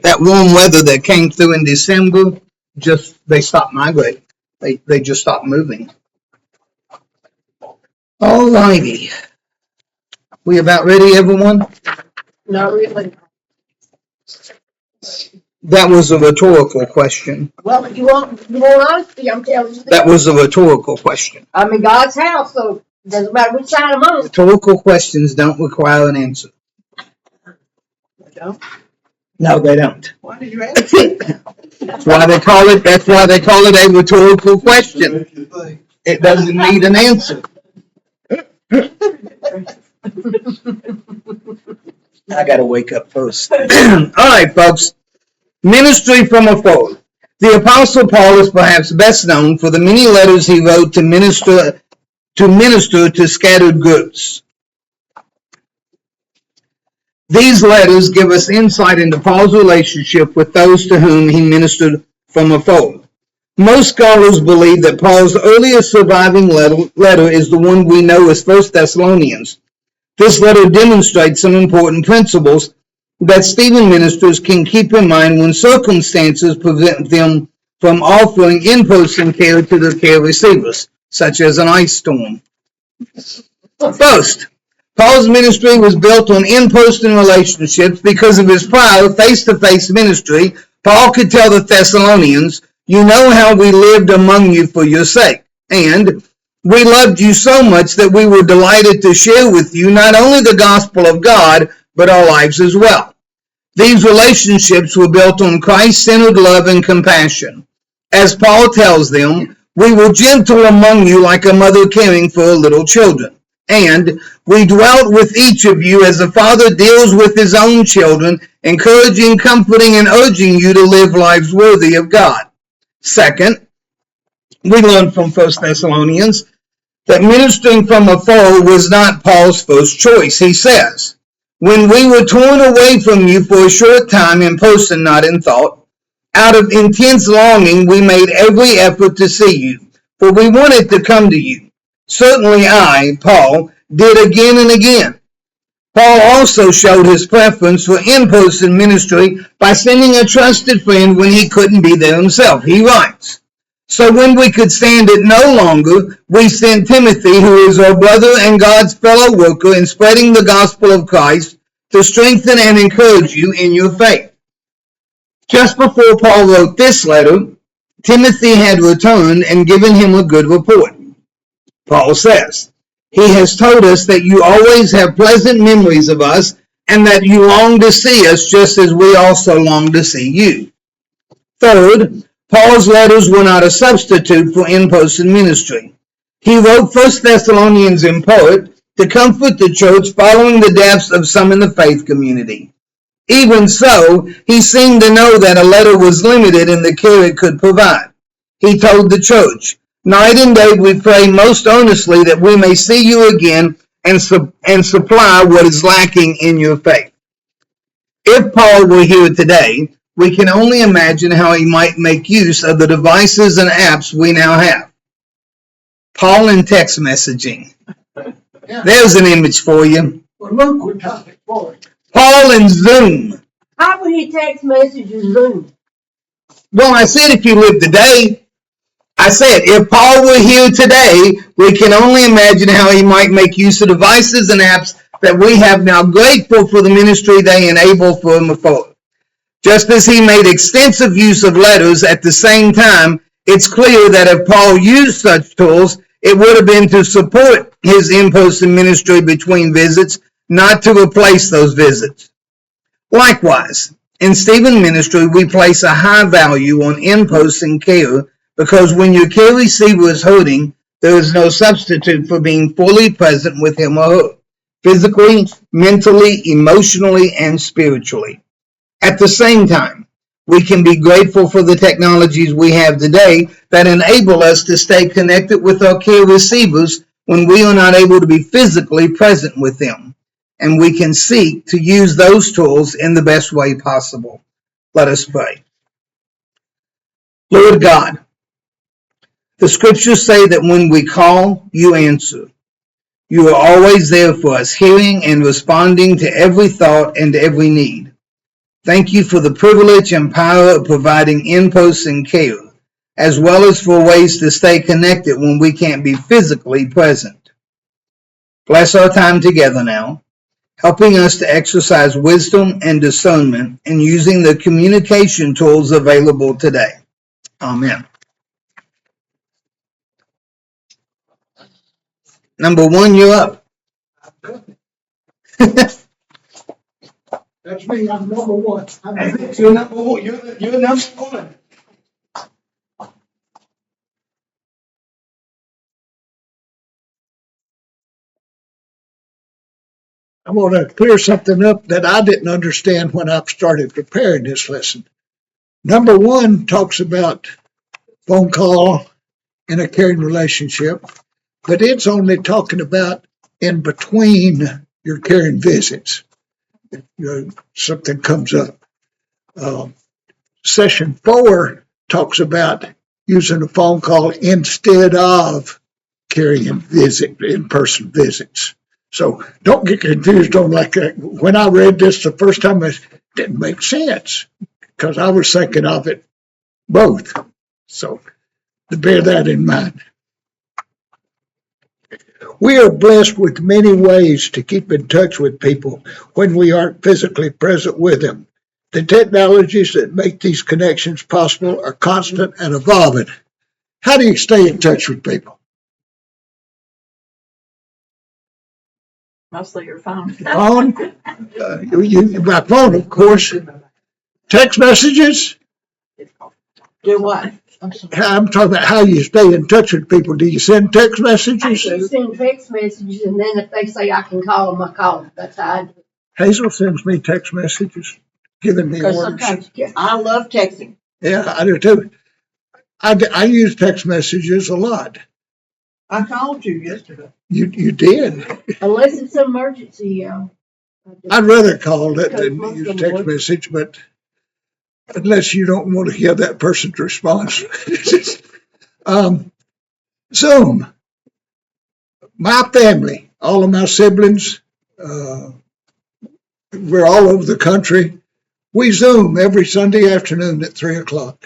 That warm weather that came through in December, they stopped migrating. They just stopped moving. All righty. We about ready, everyone? Not really. That was a rhetorical question. Well, if you want honesty, I'm telling you. That was a rhetorical question. I'm in God's house, so it doesn't matter which side I'm on. Rhetorical questions don't require an answer. They don't? No, they don't. Why did you ask? That's why they call it a rhetorical question. It doesn't need an answer. I gotta wake up first. All right, folks. Ministry from afar. The Apostle Paul is perhaps best known for the many letters he wrote to minister to scattered groups. These letters give us insight into Paul's relationship with those to whom he ministered from afar. Most scholars believe that Paul's earliest surviving letter is the one we know as 1 Thessalonians. This letter demonstrates some important principles that Stephen ministers can keep in mind when circumstances prevent them from offering in-person care to their care receivers, such as an ice storm. First, Paul's ministry was built on in-person relationships. Because of his prior face-to-face ministry, Paul could tell the Thessalonians, "You know how we lived among you for your sake, and we loved you so much that we were delighted to share with you not only the gospel of God, but our lives as well." These relationships were built on Christ-centered love and compassion. As Paul tells them, "We were gentle among you like a mother caring for her little children. And we dwelt with each of you as a father deals with his own children, encouraging, comforting, and urging you to live lives worthy of God." Second, we learn from 1 Thessalonians that ministering from afar was not Paul's first choice. He says, "When we were torn away from you for a short time in person, not in thought, out of intense longing we made every effort to see you, for we wanted to come to you. Certainly I, Paul, did again and again." Paul also showed his preference for in-person ministry by sending a trusted friend when he couldn't be there himself. He writes, "So when we could stand it no longer, we sent Timothy, who is our brother and God's fellow worker in spreading the gospel of Christ, to strengthen and encourage you in your faith." Just before Paul wrote this letter, Timothy had returned and given him a good report. Paul says, "He has told us that you always have pleasant memories of us and that you long to see us just as we also long to see you." Third, Paul's letters were not a substitute for in-person ministry. He wrote 1 Thessalonians in part to comfort the church following the deaths of some in the faith community. Even so, he seemed to know that a letter was limited in the care it could provide. He told the church, "Night and day we pray most earnestly that we may see you again and supply what is lacking in your faith." If Paul were here today, we can only imagine how he might make use of the devices and apps we now have. Paul in text messaging. There's an image for you. Well, look what topic for it. Paul in Zoom. How would he text messages Zoom? Well, I said if you lived today. I said, if Paul were here today, we can only imagine how he might make use of devices and apps that we have now, grateful for the ministry they enable for him afar. Just as he made extensive use of letters, at the same time, it's clear that if Paul used such tools, it would have been to support his in-person ministry between visits, not to replace those visits. Likewise, in Stephen's ministry, we place a high value on in-person care, because when your care receiver is hurting, there is no substitute for being fully present with him or her, physically, mentally, emotionally, and spiritually. At the same time, we can be grateful for the technologies we have today that enable us to stay connected with our care receivers when we are not able to be physically present with them. And we can seek to use those tools in the best way possible. Let us pray. Lord God, the scriptures say that when we call, you answer. You are always there for us, hearing and responding to every thought and every need. Thank you for the privilege and power of providing in-person care, as well as for ways to stay connected when we can't be physically present. Bless our time together now, helping us to exercise wisdom and discernment in using the communication tools available today. Amen. Number one, you're up. That's me. I'm number one. You're number one. You're number one. I'm going to clear something up that I didn't understand when I started preparing this lesson. Number one talks about phone call in a caring relationship, but it's only talking about in between your caring visits. Something comes up. Session 4 talks about using a phone call instead of carrying in-person visits. So don't get confused on like that. When I read this the first time, it didn't make sense because I was thinking of it both. So to bear that in mind. We are blessed with many ways to keep in touch with people when we aren't physically present with them. The technologies that make these connections possible are constant and evolving. How do you stay in touch with people? Mostly your phone. Phone? By phone, of course. Text messages? Do what? I'm talking about how you stay in touch with people. Do you send text I messages? usually send text messages, and then if they say I can call them, I call them. That's how I do it. Hazel sends me text messages, giving me Because orders. sometimes I love texting. Yeah, I do too. I use text messages a lot. I called you yesterday. You did. Unless it's an emergency, I'd rather call it than use text message, but unless you don't want to hear that person's response. Zoom. My family, all of my siblings, we're all over the country. We Zoom every Sunday afternoon at 3:00.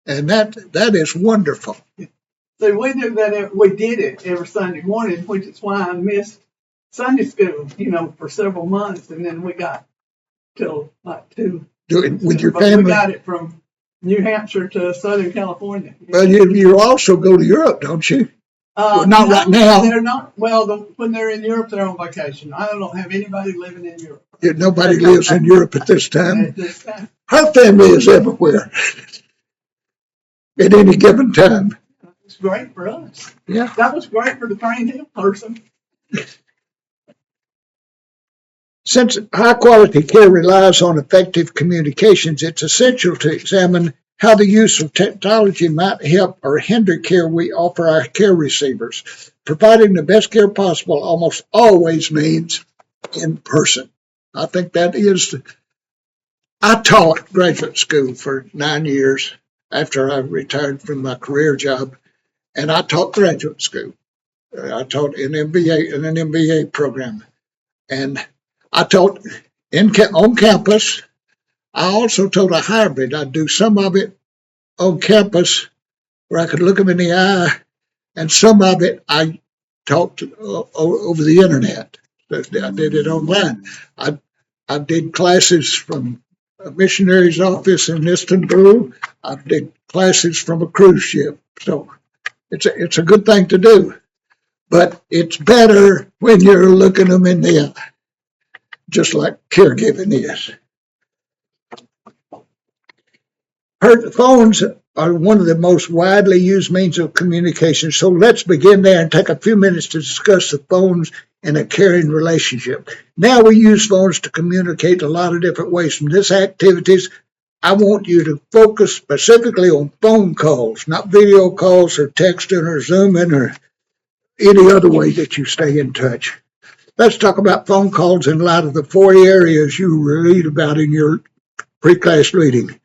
And that is wonderful. So we do that. We did it every Sunday morning, which is why I missed Sunday school, for several months, and then we got till like 2. Do it with your But family. we got it from New Hampshire to Southern California. Well, you also go to Europe, don't you? Not No, right now. They're not. Well, when they're in Europe, they're on vacation. I don't have anybody living in Europe Nobody lives in Europe at this time. at this time. Her family is everywhere at any given time. It's great for us. Yeah. That was great for the trained health person. Since high quality care relies on effective communications, it's essential to examine how the use of technology might help or hinder care we offer our care receivers. Providing the best care possible almost always means in person. I think that is. I taught graduate school for 9 years after I retired from my career job, and I taught graduate school. I taught an MBA program, and I taught on campus. I also taught a hybrid. I'd do some of it on campus where I could look them in the eye, and some of it I taught over the internet. I did it online. I did classes from a missionary's office in Istanbul. I did classes from a cruise ship. So it's a good thing to do. But it's better when you're looking them in the eye, just like caregiving is. Phones are one of the most widely used means of communication, so let's begin there and take a few minutes to discuss the phones in a caring relationship. Now we use phones to communicate a lot of different ways. From this activities, I want you to focus specifically on phone calls, not video calls or texting or Zooming or any other way that you stay in touch. Let's talk about phone calls in light of the 4 areas you read about in your pre-class reading.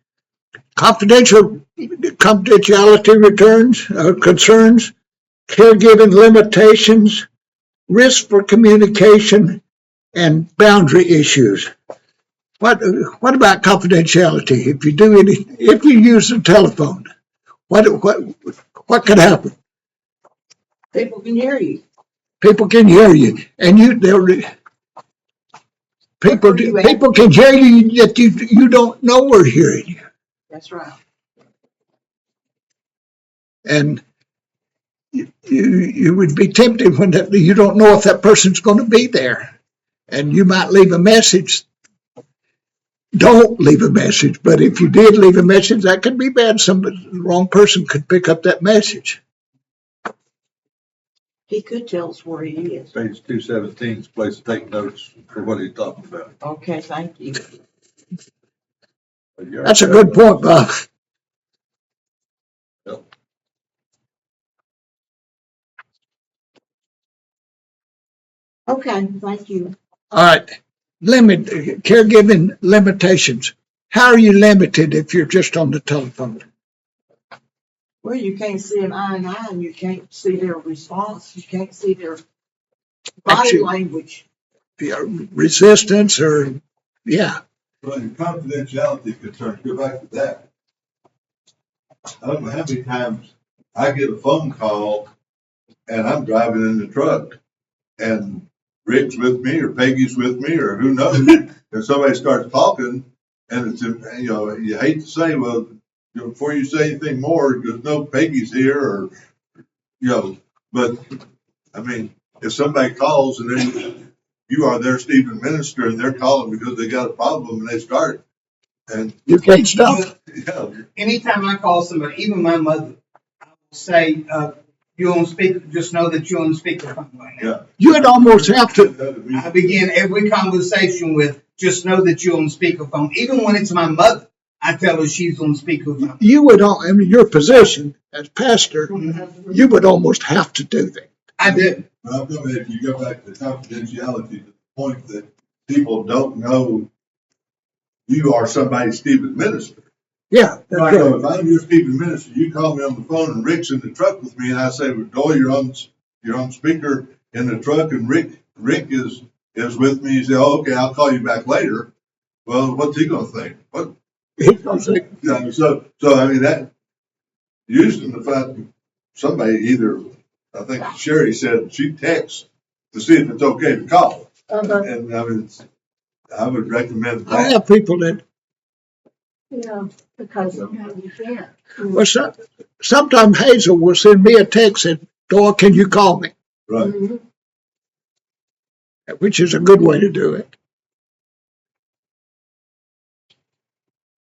Confidentiality concerns, caregiving limitations, risk for communication, and boundary issues. What about confidentiality? If you use the telephone, what could happen? People can hear you. People can hear you, and people can hear you that you don't know we're hearing you, That's right. and you would be tempted when you don't know if that person's going to be there, and you might leave a message. Don't leave a message, but if you did leave a message, that could be bad. The wrong person could pick up that message. He could tell us where he is. Page 217 is a place to take notes for what he's talking about. Okay, thank you. That's a good point, Bob. Yep. Okay, thank you. All right, caregiving limitations. How are you limited if you're just on the telephone? Well, you can't see an eye in eye, and you can't see their response. You can't see their body Actually- language. Resistance or, yeah. Well, your confidentiality concerns, go back to that. I don't know how many times I get a phone call and I'm driving in the truck and Rick's with me or Peggy's with me or who knows, and somebody starts talking and it's, you hate to say, well, before you say anything more, just know Peggy's here or, but I mean, if somebody calls and then you are their Stephen minister and they're calling because they got a problem and they start and You can't stop. Anytime I call somebody, even my mother, I will say, you're on speaker, just know that you're on speakerphone right now. Yeah. You would almost have to, I begin every conversation with, just know that you're on speakerphone. Even when it's my mother, I tell her she's on speakerphone. your position as pastor, you would almost have to do that. I did. But I'm coming, if you go back to confidentiality, to the point that people don't know you are somebody's Stephen minister. Yeah, that's right. So if I'm your Stephen minister, you call me on the phone and Rick's in the truck with me and I say, well, Doyle, you're on speaker in the truck and Rick is with me. You say, oh, okay, I'll call you back later. Well, what's he gonna think? What? So I mean that using the fact that somebody either, I think Sherry said she texts to see if it's okay to call. And I mean, I would recommend I that. have people that, Yeah, because you can't. well, sometimes Hazel will send me a text and, Doyle, can you call me? Right. Mhm. Which is a good way to do it.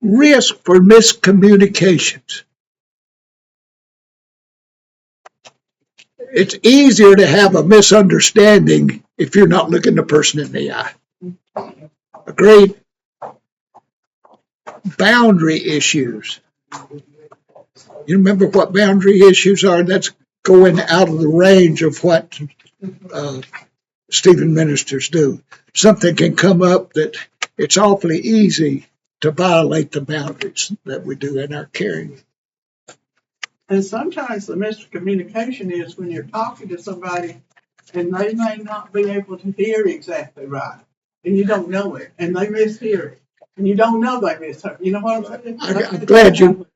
Risk for miscommunications. It's easier to have a misunderstanding if you're not looking the person in the eye. Agreed? Boundary issues. You remember what boundary issues are? That's going out of the range of what Stephen ministers do. Something can come up that it's awfully easy to violate the boundaries that we do in our caring. And sometimes the miscommunication is when you're talking to somebody and they may not be able to hear exactly right. And you don't know it, and they mishear it. And you don't know they misheard. You know what I'm saying?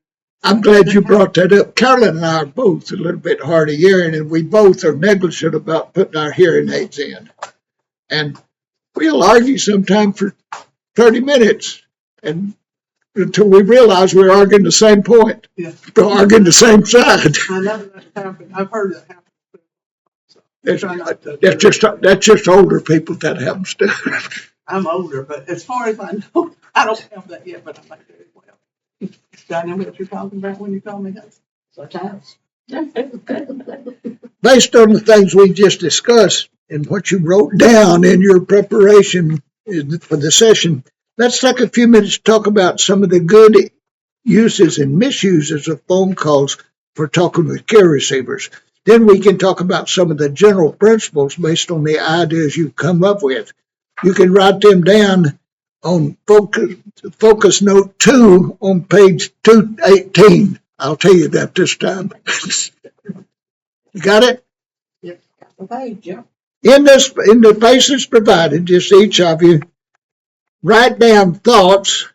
I'm glad you brought that up. Carolyn and I are both a little bit hard of hearing, and we both are negligent about putting our hearing aids in. And we'll argue sometime for 30 minutes and until we realize we're arguing the same point. Yeah. We're arguing the same side. I know that's happened. I've heard that happen. That's just older people that happens to. I'm older, but as far as I know, I don't have that yet, but I might do it well. Do I know what you're talking about when you call me that? Sometimes. Based on the things we just discussed and what you wrote down in your preparation for the session, let's take a few minutes to talk about some of the good uses and misuses of phone calls for talking with care receivers. Then we can talk about some of the general principles based on the ideas you've come up with. You can write them down on focus note 2 on page 218. I'll tell you that this time. You got it? Yep. Okay, Jim. In the places provided, just each of you Write down thoughts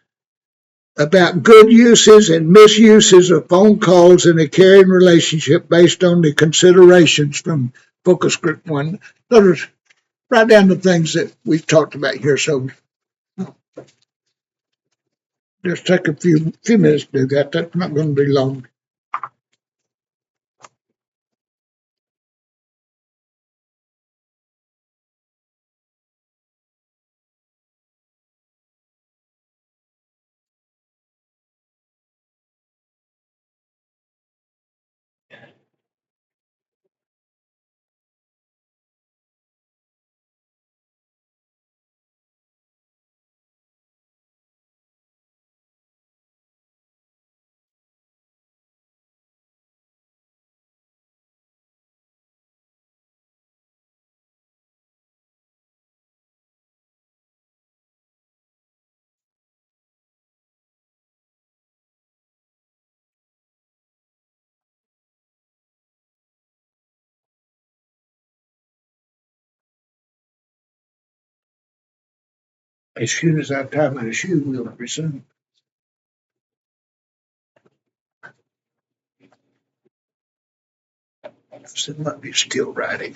about good uses and misuses of phone calls in a caring relationship based on the considerations from focus group 1. Others, write down the things that we've talked about here. So just take a few minutes to do that. That's not going to be long. As soon as I tie my shoe, we'll resume. So it might be still writing.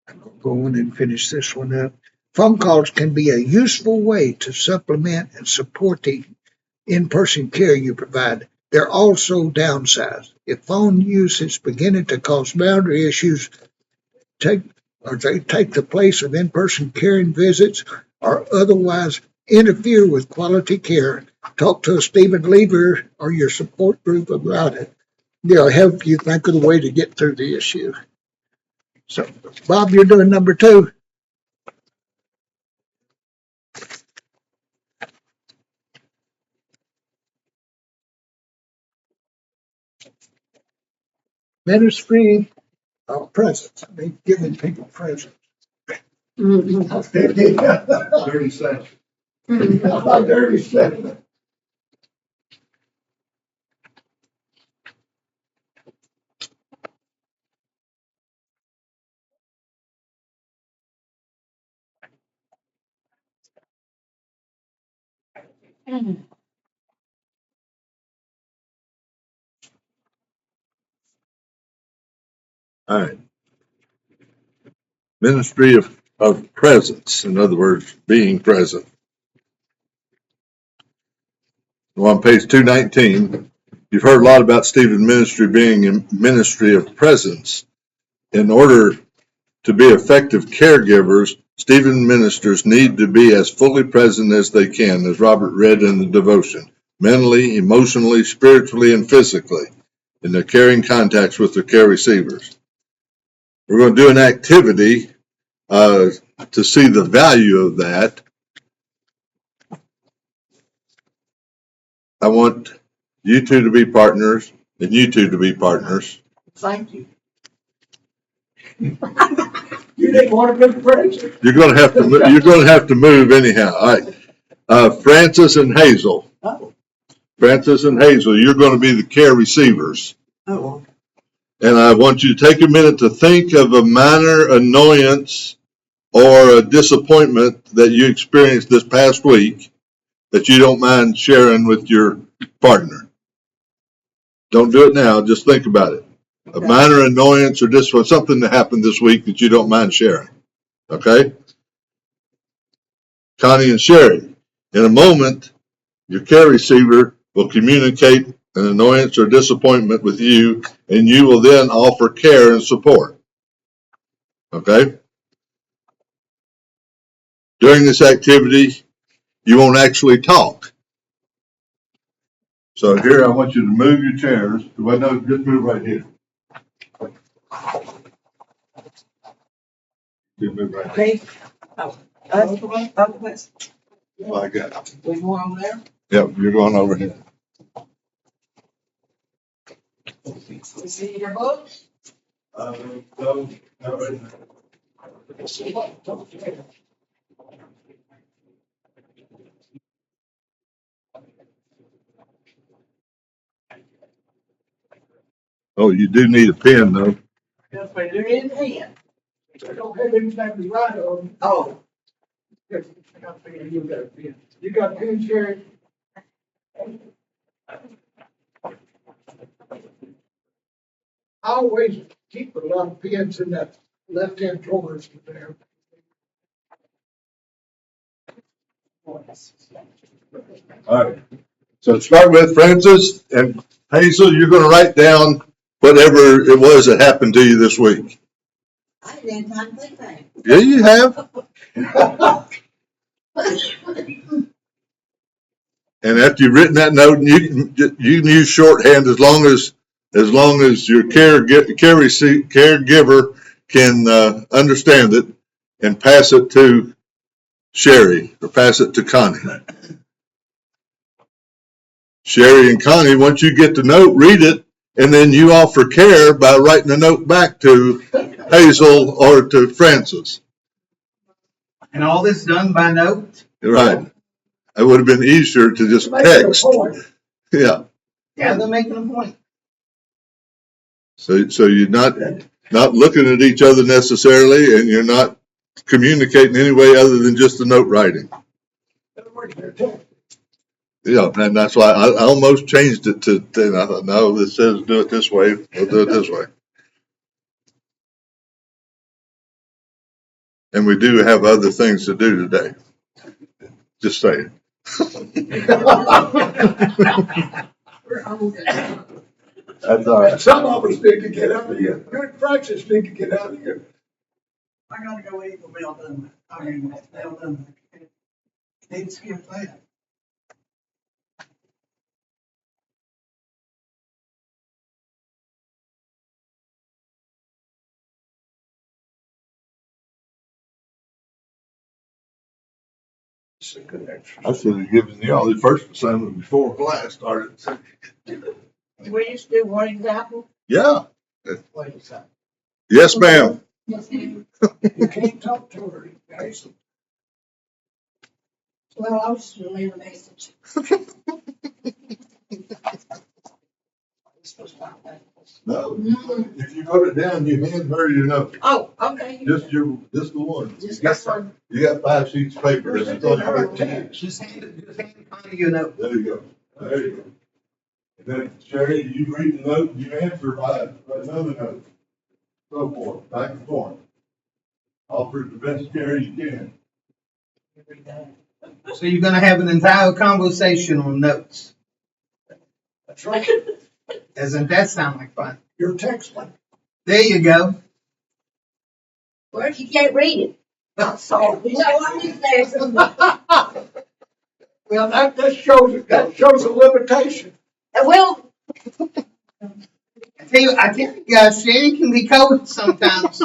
I'm going to go in and finish this one up. Phone calls can be a useful way to supplement and support the in-person care you provide. They're also downsides. If phone use is beginning to cause boundary issues, they take the place of in-person caring visits or otherwise interfere with quality care. Talk to Stephen Lever or your support group about it. They'll help you think of the way to get through the issue. So, Bob, you're doing number 2. Ministry of presence. I mean, giving people presents. Mhm. 30 seconds. About 30 seconds. All right. Ministry of presence. In other words, being present. Well, on page 219, you've heard a lot about Stephen's ministry being a ministry of presence. In order to be effective caregivers, Stephen ministers need to be as fully present as they can, as Robert read in the devotion, mentally, emotionally, spiritually, and physically, in their caring contacts with their care receivers. We're going to do an activity to see the value of that. I want you two to be partners and you two to be partners. Thank you. You didn't want to be present. You're going to have to move anyhow. All right. Francis and Hazel. Oh, Francis and Hazel, you're going to be the care receivers. oh, And I want you to take a minute to think of a minor annoyance or a disappointment that you experienced this past week that you don't mind sharing with your partner. Don't do it now. Just think about it. A minor annoyance or disappointment, something that happened this week that you don't mind sharing. Okay? Connie and Sherry, in a moment, your care receiver will communicate an annoyance or disappointment with you, and you will then offer care and support. Okay? During this activity, you won't actually talk. So here, I want you to move your chairs. Well, no, just move right here. Just move right here. Okay. Oh, us, Oh, I got it. we going over there? Yep, you're going over here. We see your books? No, not right now. Oh, you do need a pen though. Yes, we do need a pen. I don't have anything to write on. Oh, I figured you got a pen. You got a pen, Sherry? I always keep a lot of pens in that left-hand drawer there. All right. So start with Francis and Hazel, you're gonna write down whatever it was that happened to you this week. I didn't have time to think that. Yeah, you have. And after you've written that note, you can use shorthand as long as your caregiver can understand it and pass it to Sherry or pass it to Connie. Sherry and Connie, once you get the note, read it, and then you offer care by writing a note back to Hazel or to Francis. And all this done by note? Right. It would have been easier to just Make it a text. point. Yeah. Yeah, they're making a point. So you're not looking at each other necessarily, and you're not communicating any way other than just the note writing. Yeah, and that's why I almost changed it to, and I thought, no, this says do it this way. We'll do it this way. And we do have other things to do today. Just saying. That's all right. Some of us need to get out of here. You and Francis need to get out of here. I gotta go eat with Bill Dunn. I mean, Bill Dunn. Need to skip that. I should have given you all the first assignment before class started. We used to do one example. Yeah. Wait a second. Yes, ma'am. You can't talk to her. Hazel. Well, I was just leave a message. No. If you wrote it down, you hand her your note. Oh, okay. Just the one. Just this one. You got 5 sheets of paper. That's all you got. Just hand Connie your note. There you go. There you go. And then Sherry, you read the note, you answer by another note. So forth, back and forth. Offer the best care you can. So you're gonna have an entire conversation on notes. That's right. Doesn't that sound like fun? You're texting. There you go. Well, if you can't read it. Not so. You know, I'm just there. Well, that shows a limitation. Well, I tell you guys, Sherry can be cold sometimes.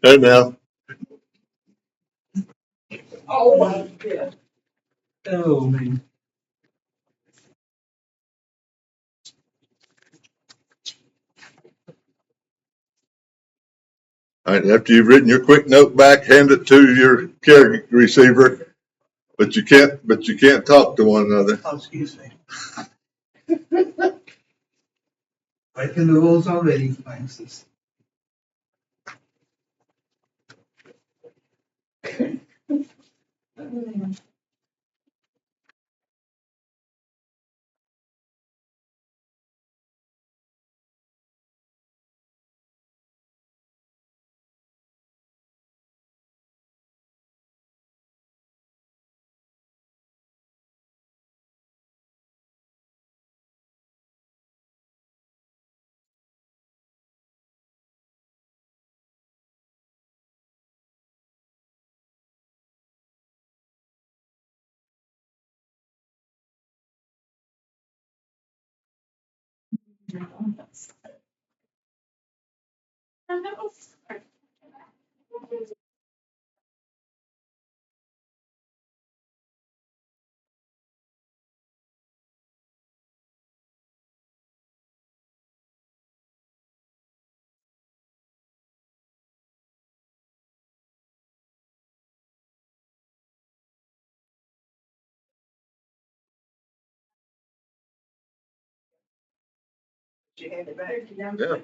Hey now. Oh, my God. Oh, man. All right, after you've written your quick note back, hand it to your care receiver, but you can't talk to one another. Oh, excuse me. Breaking the rules already, Francis.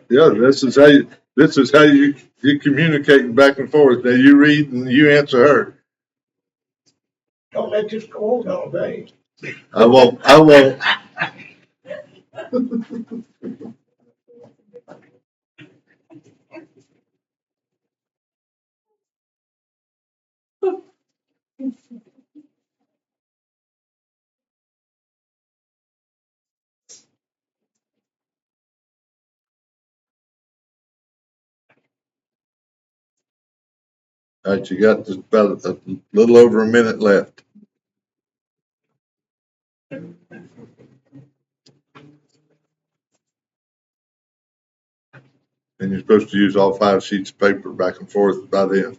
Yeah, this is how you communicating back and forth. Now you read and you answer her. Don't let this go on all day. I won't. All right, you got just about a little over a minute left. And you're supposed to use all 5 sheets of paper back and forth by then.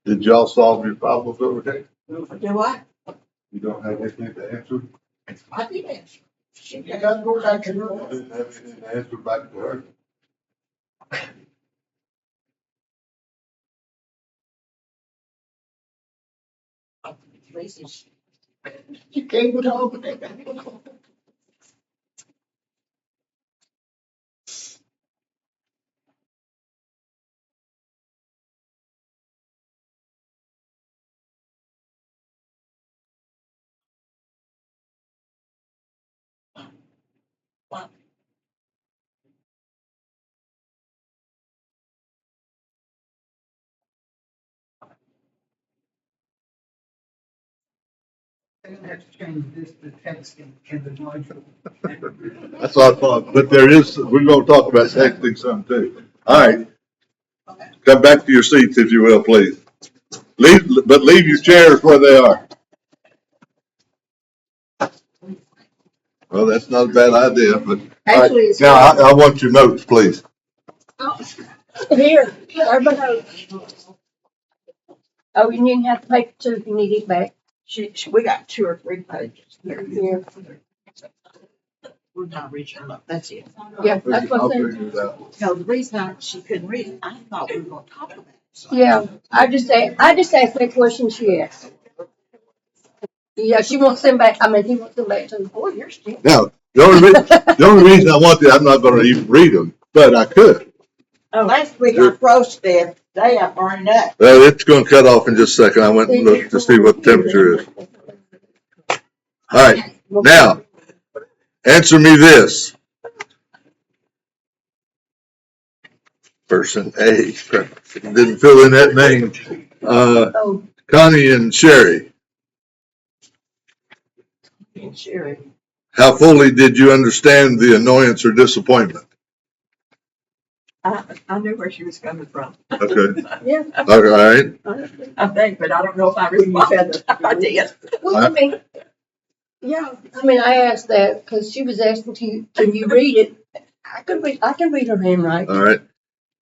Did y'all solve your problems over there? Do I? You don't have anything to answer? I did answer. She You gotta go back to I her. didn't have anything to answer back to her. racist. You can't talk. That's what I thought, but we're gonna talk about texting some too. All right, come back to your seats if you will, please. Leave your chairs where they are. Well, that's not a bad idea, but. Actually, it's. Now, I want your notes, please. Here, everybody knows. Oh, you didn't have to pay too if you need it back. We got 2 or 3 pages. Yeah. We're not reaching them up. That's it. Yeah, that's I'll what I said. figure it out. No, the reason she couldn't read it, I thought we were gonna talk about it. Yeah, I just asked that question she asked. Yeah, she wants them back, he wants them back too. Boy, you're still. Now, the only reason I want to, I'm not gonna even read them, but I could. Oh, last week I froze to death. Today I burned up. Well, it's gonna cut off in just a second. I went and looked to see what the temperature is. All right, now, answer me this. Person A, didn't fill in that name. Oh, Connie and Sherry, And Sherry. how fully did you understand the annoyance or disappointment? I knew where she was coming from. Okay, yeah. all right. I think, but I don't know if I responded. I did. Well, I asked that because she was asking, can you read it? I can read her handwriting. All right.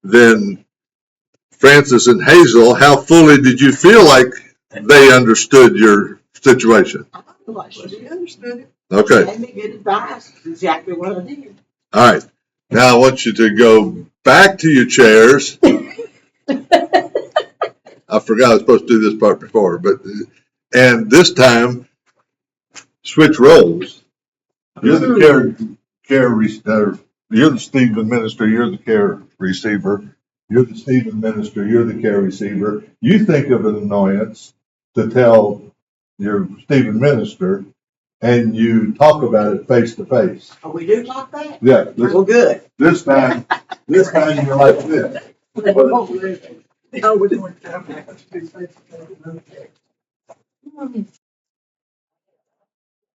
Then Francis and Hazel, how fully did you feel like they understood your situation? I feel like she understood it. Okay. Gave me good advice. Exactly what I did. All right. Now I want you to go back to your chairs. I forgot I was supposed to do this part before, and this time switch roles. You're the you're the Stephen minister, you're the care receiver. You're the Stephen minister, you're the care receiver. You think of an annoyance to tell your Stephen minister, and you talk about it face to face. Oh, we do talk that? Yeah, Well, good. this time you're like this. Oh, we're doing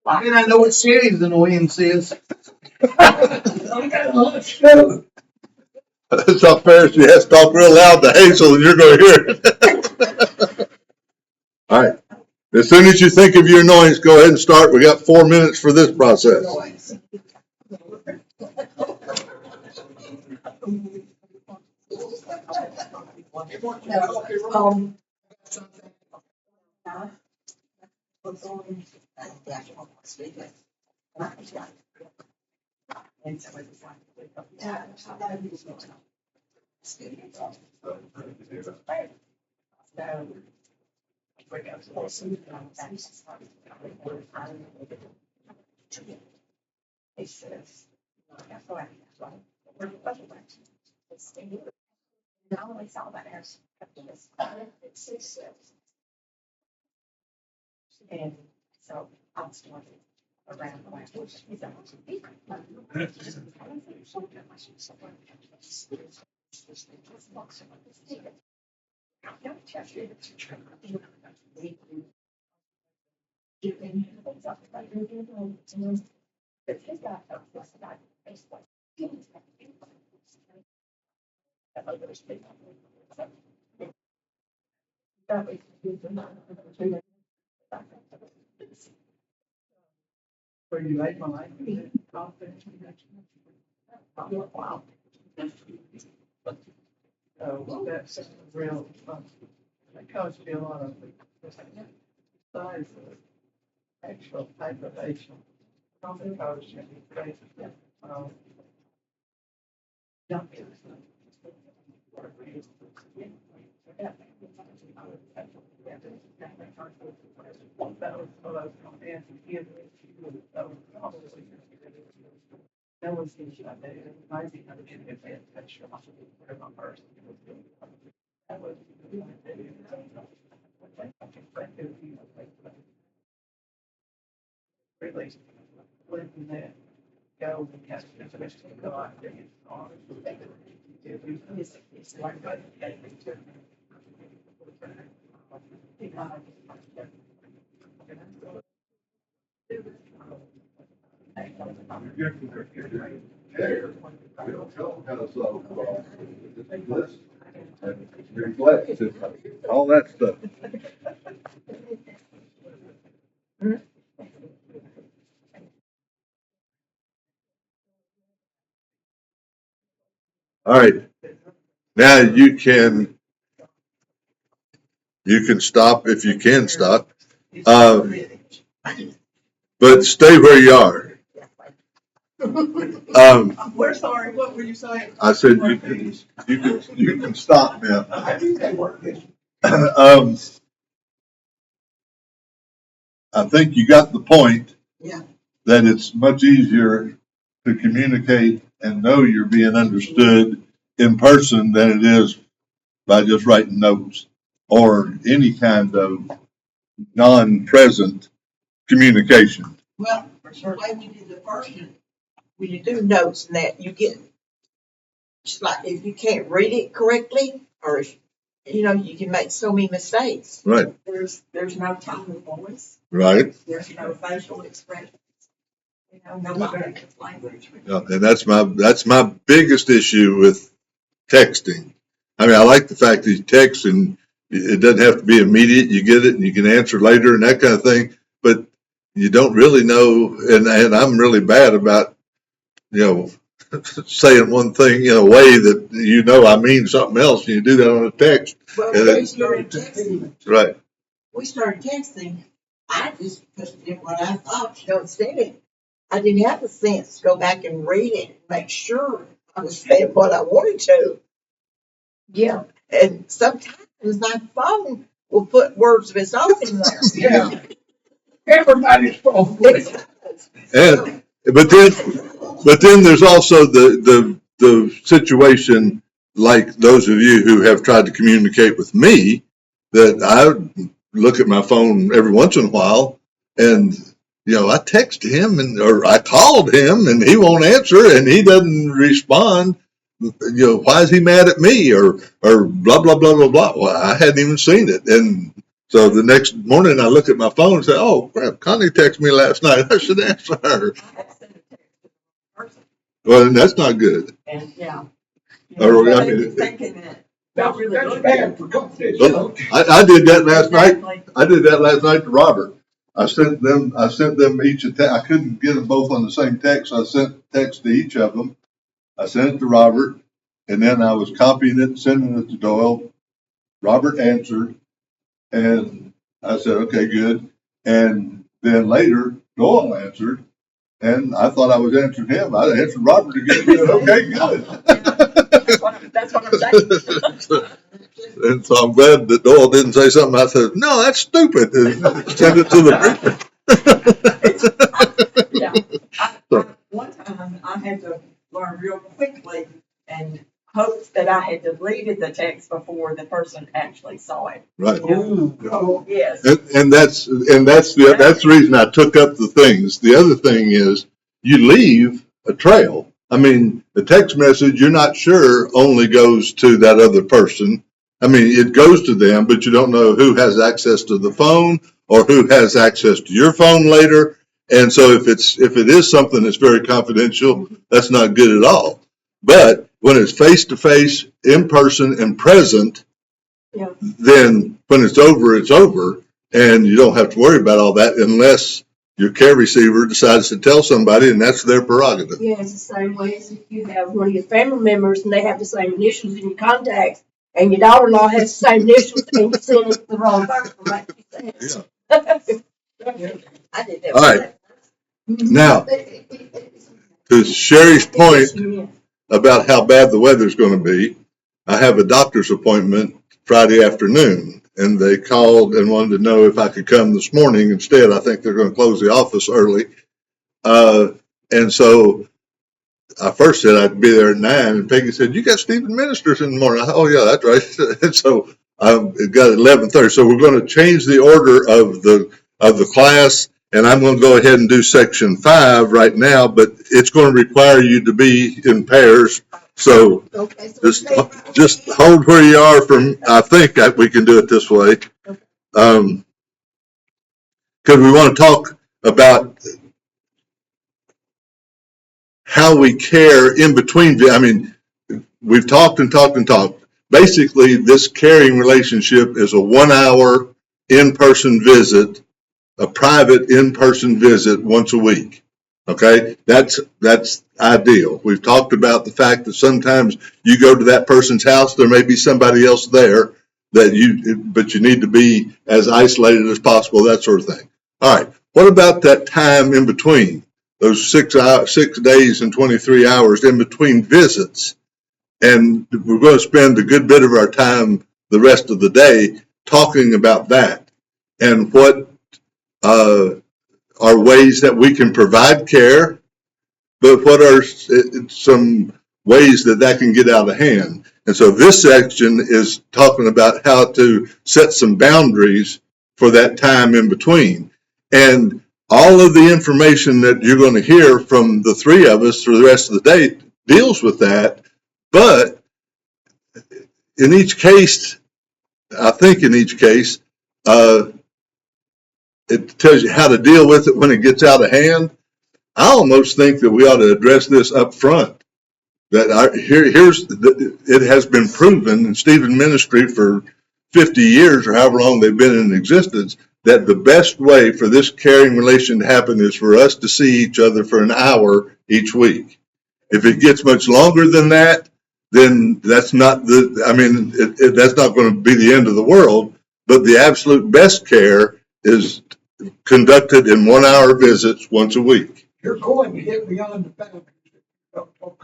And I know it's serious than the wind says. It's not fair. She has to talk real loud to Hazel and you're going to hear it. All right. As soon as you think of your annoyance, go ahead and start. We got 4 minutes for this process. Where you like my life. Wow. So that's real, that caused me a lot of size of actual aggravation. Probably caused me crazy. Junkies. That was the issue. I think I didn't get that picture of my person. That was really letting that go and catch the fish to go out there. It's like that. Reflex, all that stuff. All right. Now you can stop if you can stop. But stay where you are. We're sorry, what were you saying? I said you can stop now. I think you got the point. Yeah. That it's much easier to communicate and know you're being understood in person than it is by just writing notes or any kind of non-present communication. Well, the way we did the first one, when you do notes and that, you get, just like if you can't read it correctly, or if, you can make so many mistakes. Right. There's no tone of voice. Right. There's no facial expression. No language. Yeah, and that's my biggest issue with texting. I mean, I like the fact that you text and it doesn't have to be immediate. You get it and you can answer later and that kind of thing. But you don't really know, and I'm really bad about, saying one thing in a way that I mean something else, and you do that on a text. Well, And we started texting. right. We started texting. I just put in what I thought, instead of, I didn't have the sense to go back and read it and make sure I was saying what I wanted to. Yeah. And sometimes my phone will put words of its own in there. Yeah. Everybody's phone. And but then there's also the situation, like those of you who have tried to communicate with me, that I look at my phone every once in a while and I text him or I called him and he won't answer and he doesn't respond. Why is he mad at me or blah, blah, blah, blah, blah. Well, I hadn't even seen it. And so the next morning I look at my phone and say, oh, crap, Connie texted me last night. I should answer her. Well, that's not good. And, yeah. Or, I mean, I did that last night. I did that last night to Robert. I sent them each a text. I couldn't get them both on the same text. So I sent text to each of them. I sent it to Robert, and then I was copying it, sending it to Doyle. Robert answered, and I said, okay, good. And then later, Doyle answered, and I thought I was answering him. I answered Robert again. Okay, good. That's what I'm saying. And so I'm glad that Doyle didn't say something. I said, no, that's stupid. And send it to the Yeah. One time I had to learn real quickly and hoped that I had deleted the text before the person actually saw it. Right. Oh, yes. And that's the reason I took up the things. The other thing is you leave a trail. I mean, the text message, you're not sure only goes to that other person. I mean, it goes to them, but you don't know who has access to the phone or who has access to your phone later. And so if it is something that's very confidential, that's not good at all. But when it's face to face, in person, and present, Yeah. then when it's over, and you don't have to worry about all that unless your care receiver decides to tell somebody, and that's their prerogative. Yeah, it's the same way as if you have one of your family members and they have the same initials in your contacts, and your daughter-in-law has the same initials, and you send it to the wrong person, like you said. Yeah. I did that. All right. Now, to Sherry's point about how bad the weather's going to be, I have a doctor's appointment Friday afternoon, and they called and wanted to know if I could come this morning instead. I think they're going to close the office early. And so I first said I'd be there at 9, and Peggy said, you got Stephen Ministers in the morning. I thought, oh, yeah, that's right. And so it got 11:30. So we're going to change the order of the class, and I'm going to go ahead and do section 5 right now, but it's going to require you to be in pairs. So just hold where you are I think we can do it this way. Because we want to talk about how we care in between. I mean, we've talked and talked and talked. Basically, this caring relationship is a 1 hour in-person visit, a private in-person visit once a week. Okay, that's ideal. We've talked about the fact that sometimes you go to that person's house, there may be somebody else there but you need to be as isolated as possible, that sort of thing. All right, what about that time in between? Those 6 days and 23 hours in between visits. And we're going to spend a good bit of our time the rest of the day talking about that and what are ways that we can provide care, but what are some ways that can get out of hand. And so this section is talking about how to set some boundaries for that time in between. And all of the information that you're going to hear from the three of us for the rest of the day deals with that. But in each case, I think in each case, it tells you how to deal with it when it gets out of hand. I almost think that we ought to address this up front. That it has been proven in Stephen Ministry for 50 years or however long they've been in existence that the best way for this caring relation to happen is for us to see each other for an hour each week. If it gets much longer than that, then that's not that's not going to be the end of the world. But the absolute best care is conducted in 1 hour visits once a week. You're going to get beyond the boundaries.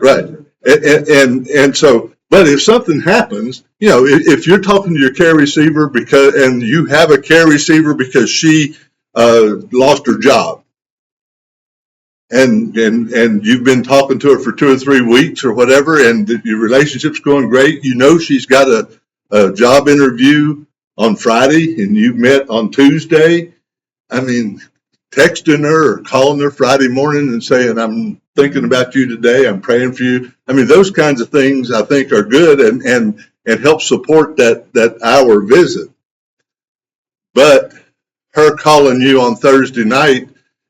Right. And so, but if something happens, if you're talking to your care receiver and you have a care receiver because she lost her job, and you've been talking to her for 2 or 3 weeks or whatever, and your relationship's going great, she's got a job interview on Friday and you met on Tuesday. I mean, texting her or calling her Friday morning and saying, I'm thinking about you today, I'm praying for you. I mean, those kinds of things I think are good and help support that hour visit. But her calling you on Thursday night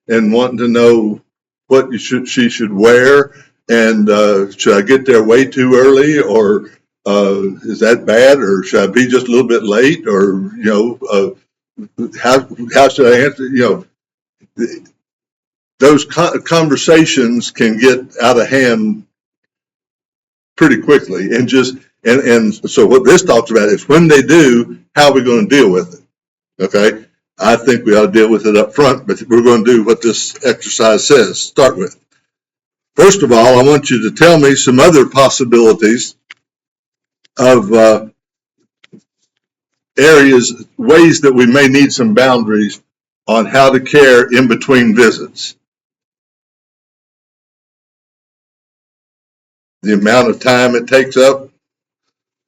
and wanting to know what she should wear and should I get there way too early or is that bad or should I be just a little bit late or how should I answer? Those conversations can get out of hand pretty quickly and so what this talks about is when they do, how are we going to deal with it? Okay. I think we ought to deal with it up front, but we're going to do what this exercise says. Start with. First of all, I want you to tell me some other possibilities of areas, ways that we may need some boundaries on how to care in between visits. The amount of time it takes up.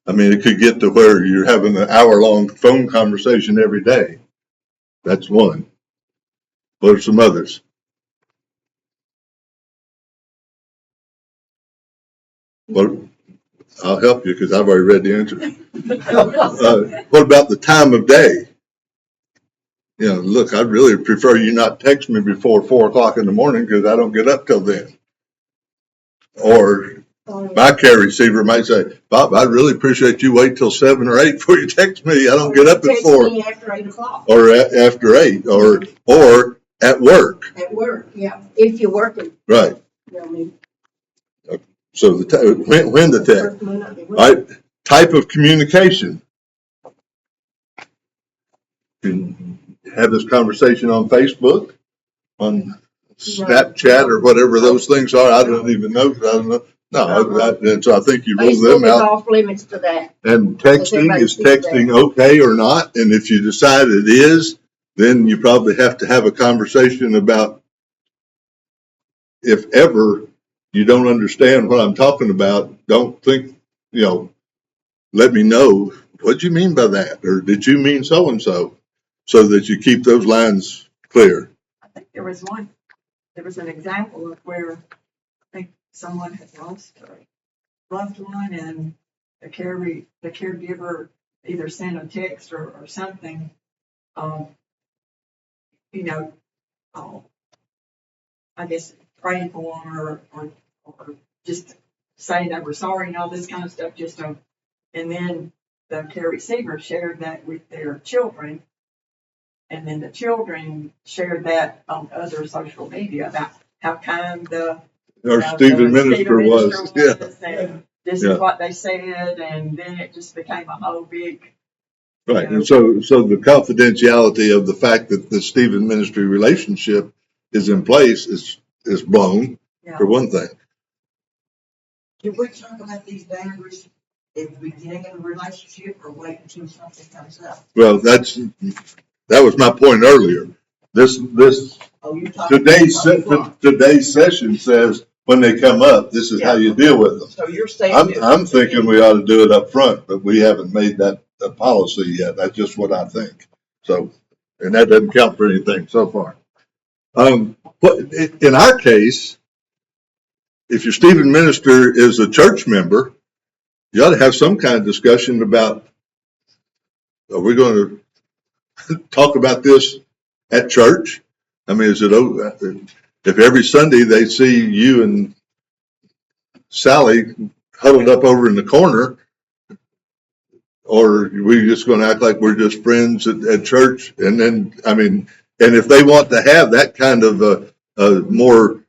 I mean, it could get to where you're having an hour-long phone conversation every day. That's one. What are some others? Well, I'll help you because I've already read the answer. What about the time of day? Look, I'd really prefer you not text me before 4 o'clock in the morning because I don't get up till then. Or my care receiver might say, Bob, I'd really appreciate you wait till 7 or 8 before you text me. I don't get up at 4. After 8 o'clock. Or after 8 or at work. At work, yeah, if you're working. Right. You know what I mean? So when the text. All right. Type of communication. You can have this conversation on Facebook, on Snapchat, or whatever those things are. I don't even know. I don't know. No, and so I think you rule them Facebook is out. off limits to that. And texting, is texting okay or not? And if you decide it is, then you probably have to have a conversation about if ever you don't understand what I'm talking about, don't think, let me know, what do you mean by that? Or did you mean so and so? So that you keep those lines clear. I think there was an example of where I think someone had lost a loved one and the caregiver either sent a text or something, you know, I guess praying for them or just saying that we're sorry and all this kind of stuff, and then the care receiver shared that with their children. And then the children shared that on other social media about how kind the Stephen Minister was. Yeah. And this is what they said, and then it just became a whole big. Right. And so the confidentiality of the fact that the Stephen Ministry relationship is in place is blown, for one thing. Can we talk about these boundaries if we get in a relationship or wait until something comes up? Well, that was my point earlier. Today's session says when they come up, this is how you deal with them. So you're saying I'm thinking we ought to do it up front, but we haven't made that a policy yet. That's just what I think. So, and that doesn't count for anything so far. But in our case, if your Stephen Minister is a church member, you ought to have some kind of discussion about, are we going to talk about this at church? I mean, if every Sunday they see you and Sally huddled up over in the corner, or are we just going to act like we're just friends at church? And then, I mean, and if they want to have that kind of a more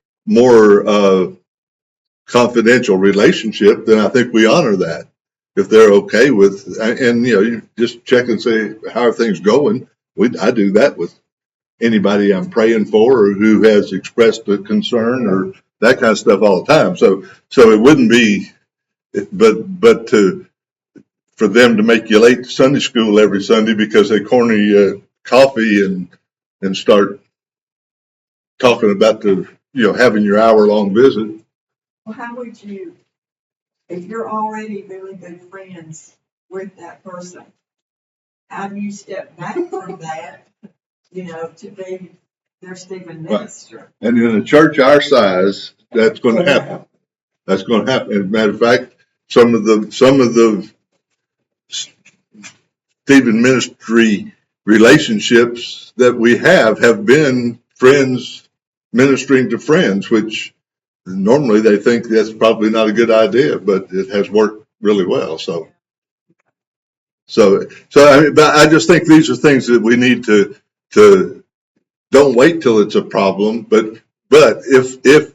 confidential relationship, then I think we honor that. If they're okay with, and you just check and say, how are things going? I do that with anybody I'm praying for or who has expressed a concern or that kind of stuff all the time. So it wouldn't be, but for them to make you late to Sunday school every Sunday because they corner you coffee and start talking about having your hour-long visit. Well, how would you, if you're already really good friends with that person, how do you step back from that, to be They're Stephen minister. And in a church our size, that's going to happen. That's going to happen. As a matter of fact, some of the Stephen ministry relationships that we have been friends ministering to friends, which normally they think that's probably not a good idea, but it has worked really well. But I just think these are things that we need to don't wait till it's a problem. But if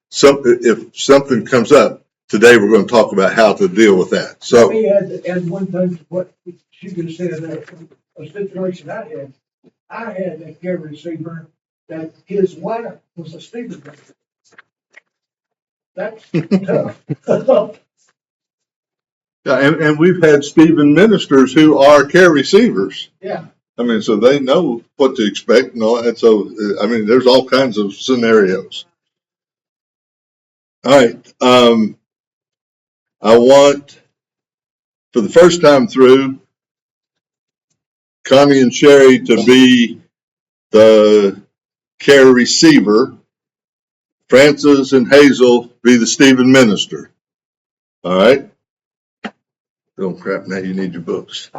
something comes up today, we're going to talk about how to deal with that. Let So me add one thing to what she just said, a situation I had a care receiver that his wife was a Stephen. That's tough. yeah, and we've had Stephen ministers who are care receivers. Yeah. I mean, so they know what to expect and all that. So, I mean, there's all kinds of scenarios. All right. I want, for the first time through, Connie and Sherry to be the care receiver. Francis and Hazel be the Stephen minister. All right. Oh crap! Now you need your books.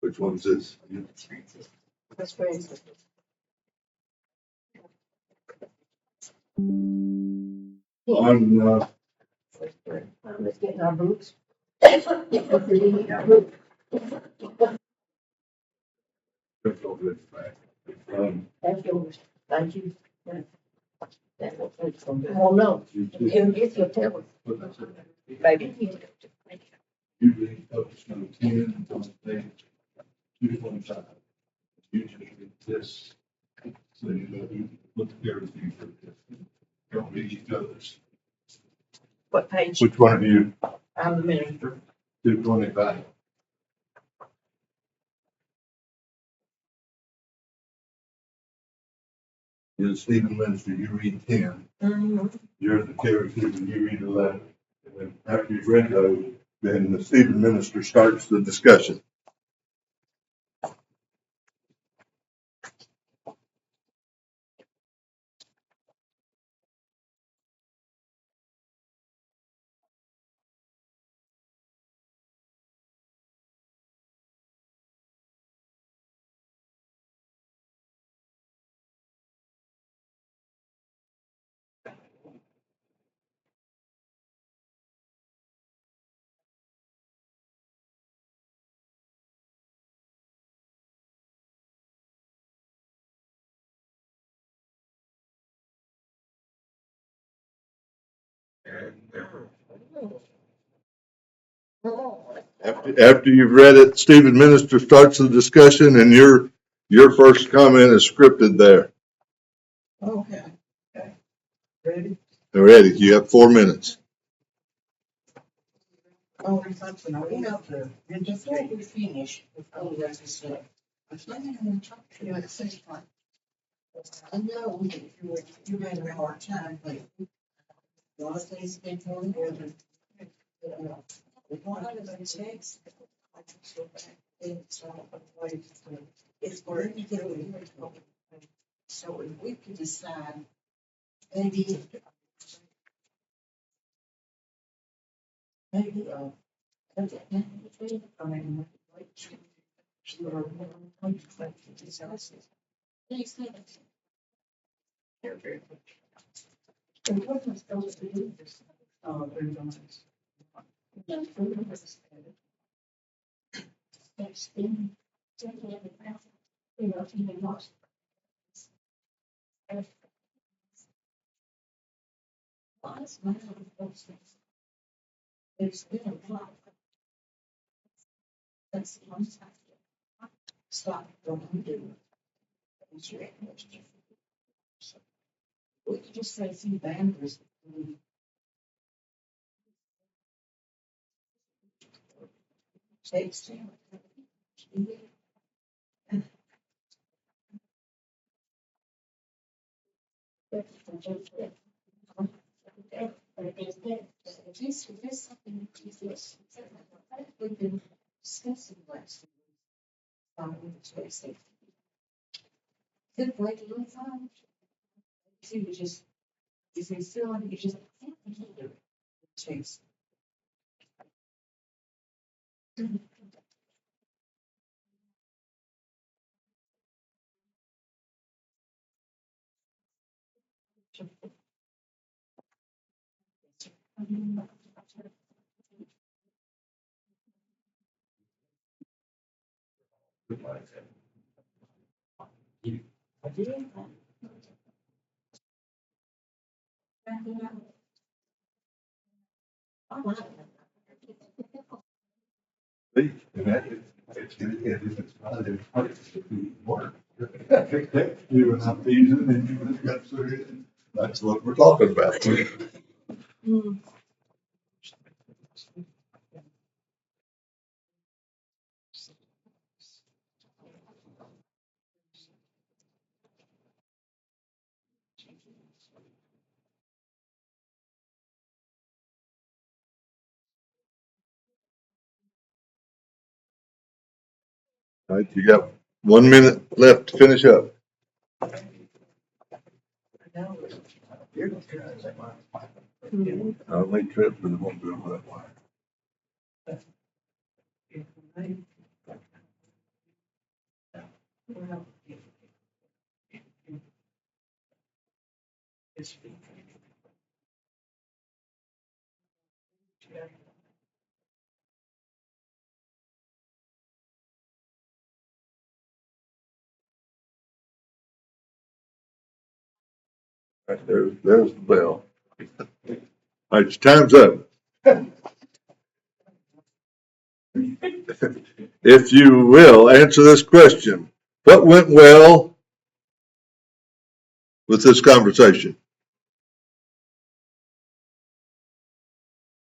Which one's this? That's great. On Let's get in our boots. We need our boots. That's yours. Thank you. Oh, no. It's your table. Baby. usually focused on 10 on page 225. Usually this, so you know, you look at everything for this. Don't read each other's. What page? Which one are you? I'm the minister. 225. You're the Stephen minister, you read 10. Mm-hmm. You're the care receiver, you read 11. And then after you've read those, then the Stephen minister starts the discussion. After you've read it, Stephen minister starts the discussion, and your first comment is scripted there. Okay. Ready? Ready? You have 4 minutes. Oh, something I have to, and before we finish, with all the rest of the stuff, I think I'm gonna talk to you at the same time. I know you had a hard time, but a lot of things have been going on. We want to have a chance. I just go back and start a place to, it's where you get away. So if we could decide, maybe, maybe, I mean, and what was supposed to do this? Very nice. It's been a lot. That's one side. Stop, don't do it. We could just say some boundaries. Takes. If there's something you feel, we've been discussing last with the choice safety. Good way to look on. So you just, if you feel like you just can't do it. Chase. See, and that is, it's not, it's hard to work. You and I'm teasing and you just got serious. That's what we're talking about. All right, you got 1 minute left to finish up. I'll make trips, but it won't be over that wire. All right, there's the bell. All right, your time's up. If you will, answer this question. What went well with this conversation?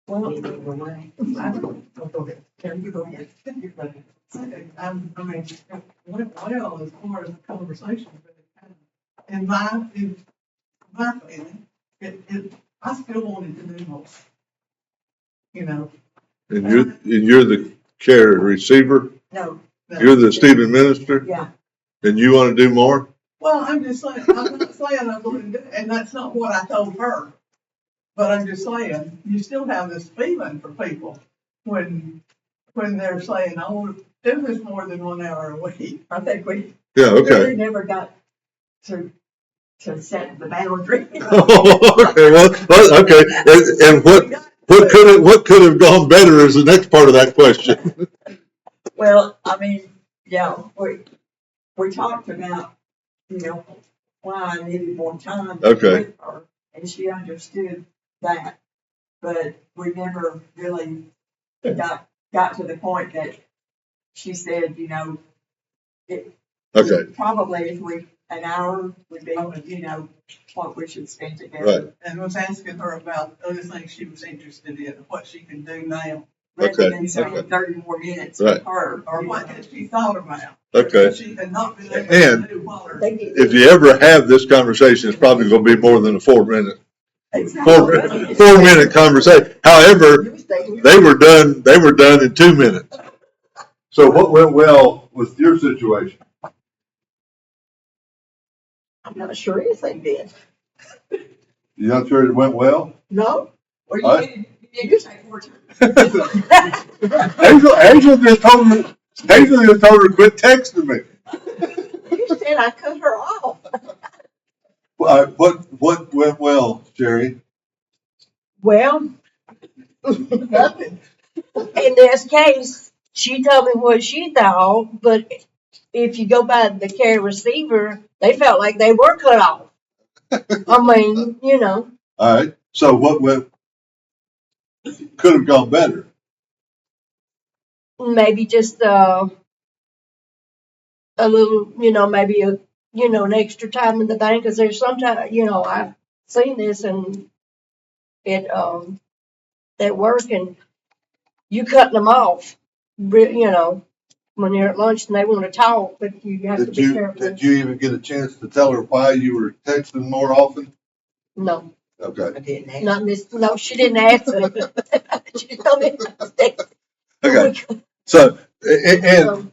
Well, either way. I go ahead. Karen, you go ahead. I mean, went well as far as the conversation, but it kind of, in my feeling, I still wanted to do more. You know, And you're the care receiver? No, You're the Stephen minister? yeah, And you want to do more? well, I'm just saying, I'm not saying I'm going to do it, and that's not what I told her. But I'm just saying, you still have this feeling for people when they're saying, I want to do this more than 1 hour a week. I think we Yeah, okay. really never got to set the boundary. Okay, well, okay. And what could have gone better is the next part of that question. Well, I mean, yeah, we talked about, why I needed more time Okay. with her, and she understood that. But we never really got to the point that she said, it Okay, probably an hour would be, what we should spend together. right. And was asking her about other things she was interested in, what she can do now, Rather Okay, than spend okay. 30 more minutes Right. with her. or what had she thought about. Okay. That she had not been able And to do while her. if you ever have this conversation, it's probably going to be more than a 4 minute, Exactly. 4 minute conversation. However, they were done in 2 minutes. So what went well with your situation? I'm not sure anything did. You not sure it went well? No? Well, All you did take more time. Angela just told her to quit texting me. You said I cut her off. What went well, Jerry? Well, Nothing. in this case, she told me what she thought, but if you go by the care receiver, they felt like they were cut off. I mean, All right. So what could have gone better? maybe just a little, maybe an extra time in the bank, because there's sometimes, I've seen this and it at work, and you cutting them off, when you're at lunch and they want to talk, but you have to be careful. Did you even get a chance to tell her why you were texting more often? No. Okay, I didn't ask. Not Miss, no, she didn't ask me. She told me. okay. So, and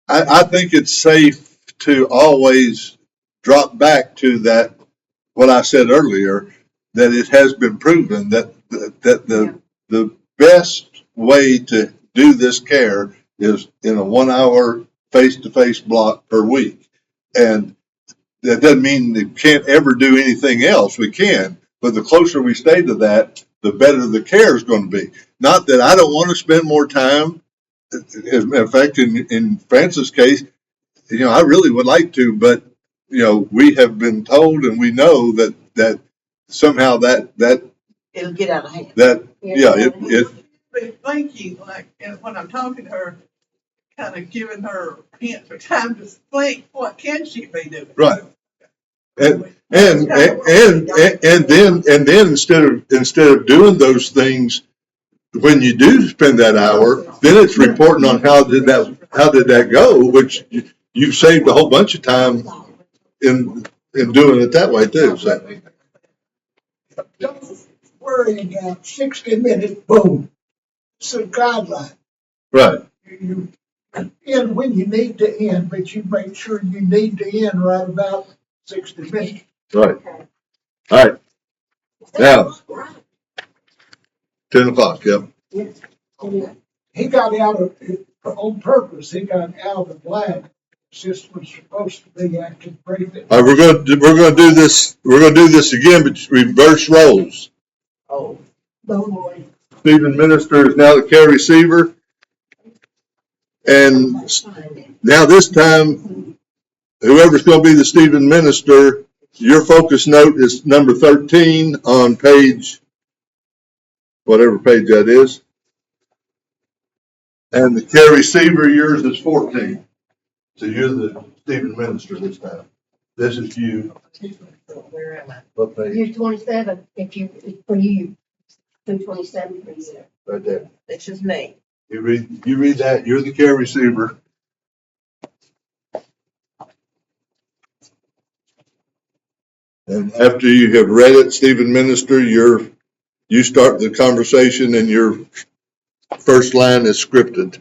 I think it's safe to always drop back to that, what I said earlier, that it has been proven that, the best way to do this care is in a 1 hour face-to-face block per week. And that doesn't mean they can't ever do anything else. We can, but the closer we stay to that, the better the care is going to be. Not that I don't want to spend more time. As a matter of fact, in Francis' case, I really would like to, but we have been told and we know that somehow that It'll get out of hand. it But thinking, like, and when I'm talking to her, kind of giving her hints for time to think, what can she be doing? right. And then instead of doing those things when you do spend that hour, then it's reporting on how did that go, which you've saved a whole bunch of time in doing it that way too. So Don't worry about 60 minutes, boom. It's a guideline. right. You end when you need to end, but you make sure you need to end right about 60 minutes. Right. All right. Now, 10 o'clock. Yep. He got out of on purpose. He got out of line. System was supposed to be active breathing. All right. We're going to do this. We're going to do this again, but reverse roles. Oh. boy. Stephen Minister is now the care receiver, and now this time, whoever's going to be the Stephen Minister, your focus note is number 13 on page, whatever page that is. And the care receiver, yours is 14. So you're the Stephen Minister this time. This is you. Where am I? What page? You're 27, for you. 227 for you. Right there. This is me. You read that. You're the care receiver. And after you have read it, Stephen Minister, you start the conversation and your first line is scripted.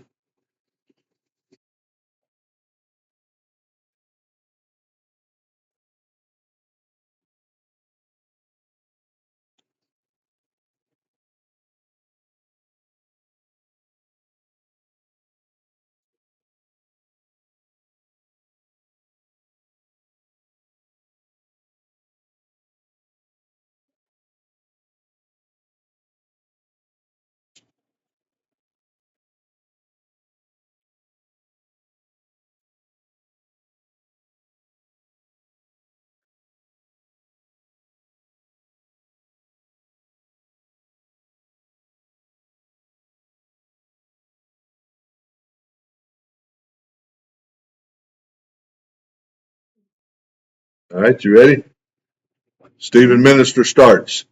All right, you ready? Stephen Minister starts.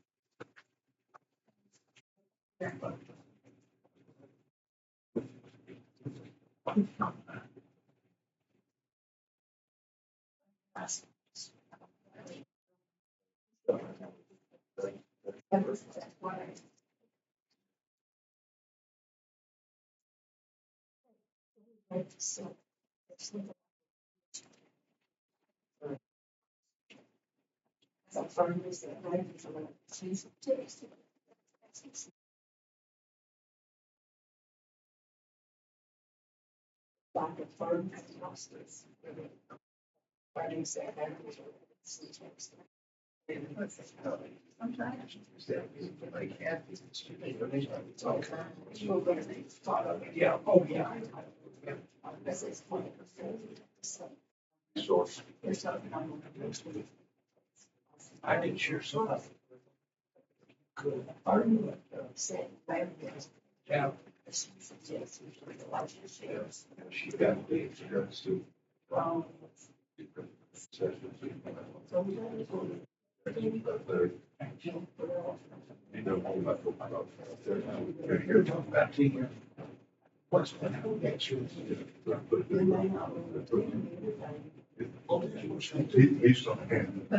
He's gonna handle it.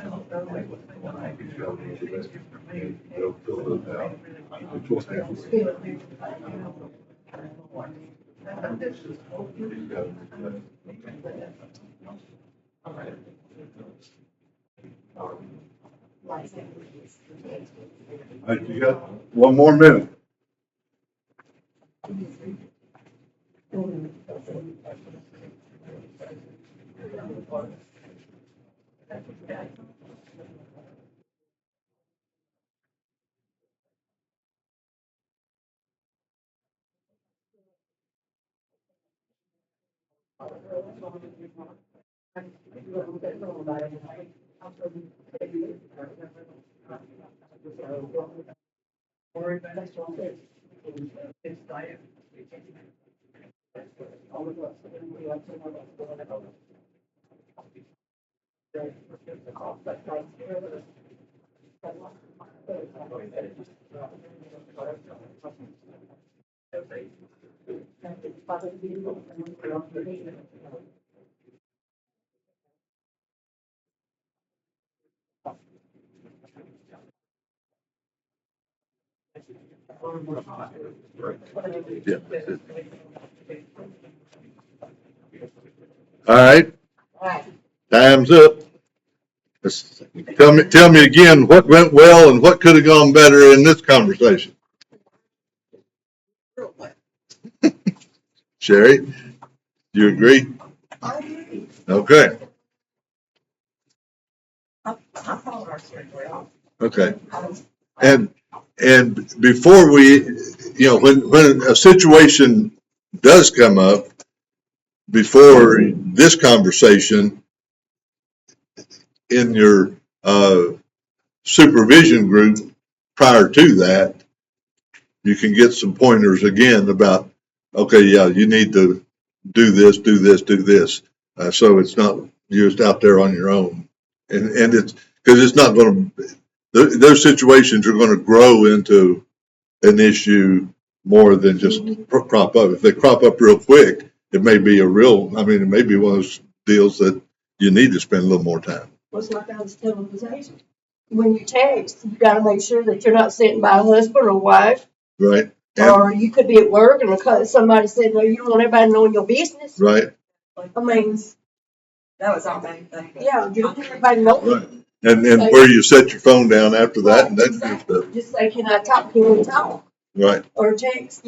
They'll fill it out. Which will handle it. He's got it. All right, you got one more minute. Yeah. All right, time's up. Tell me again what went well and what could have gone better in this conversation. Sherry, do you agree? Okay, I thought ours went well. okay. And before we, when a situation does come up, before this conversation, in your supervision group prior to that, you can get some pointers again about, okay, yeah, you need to do this, do this, do this. So it's not just out there on your own. And it's, because it's not going to, those situations are going to grow into an issue more than just crop up. If they crop up real quick, it may be it may be one of those deals that you need to spend a little more time. It's like I was telling Zay, when you text, you gotta make sure that you're not sitting by a husband or wife, Right. or you could be at work and somebody said, no, you don't want everybody knowing your business. Right. I mean, That was our main thing. yeah, you don't want everybody knowing. Right. And where you set your phone down after that and that kind of stuff. Just say, can I talk, can we talk, Right. or text,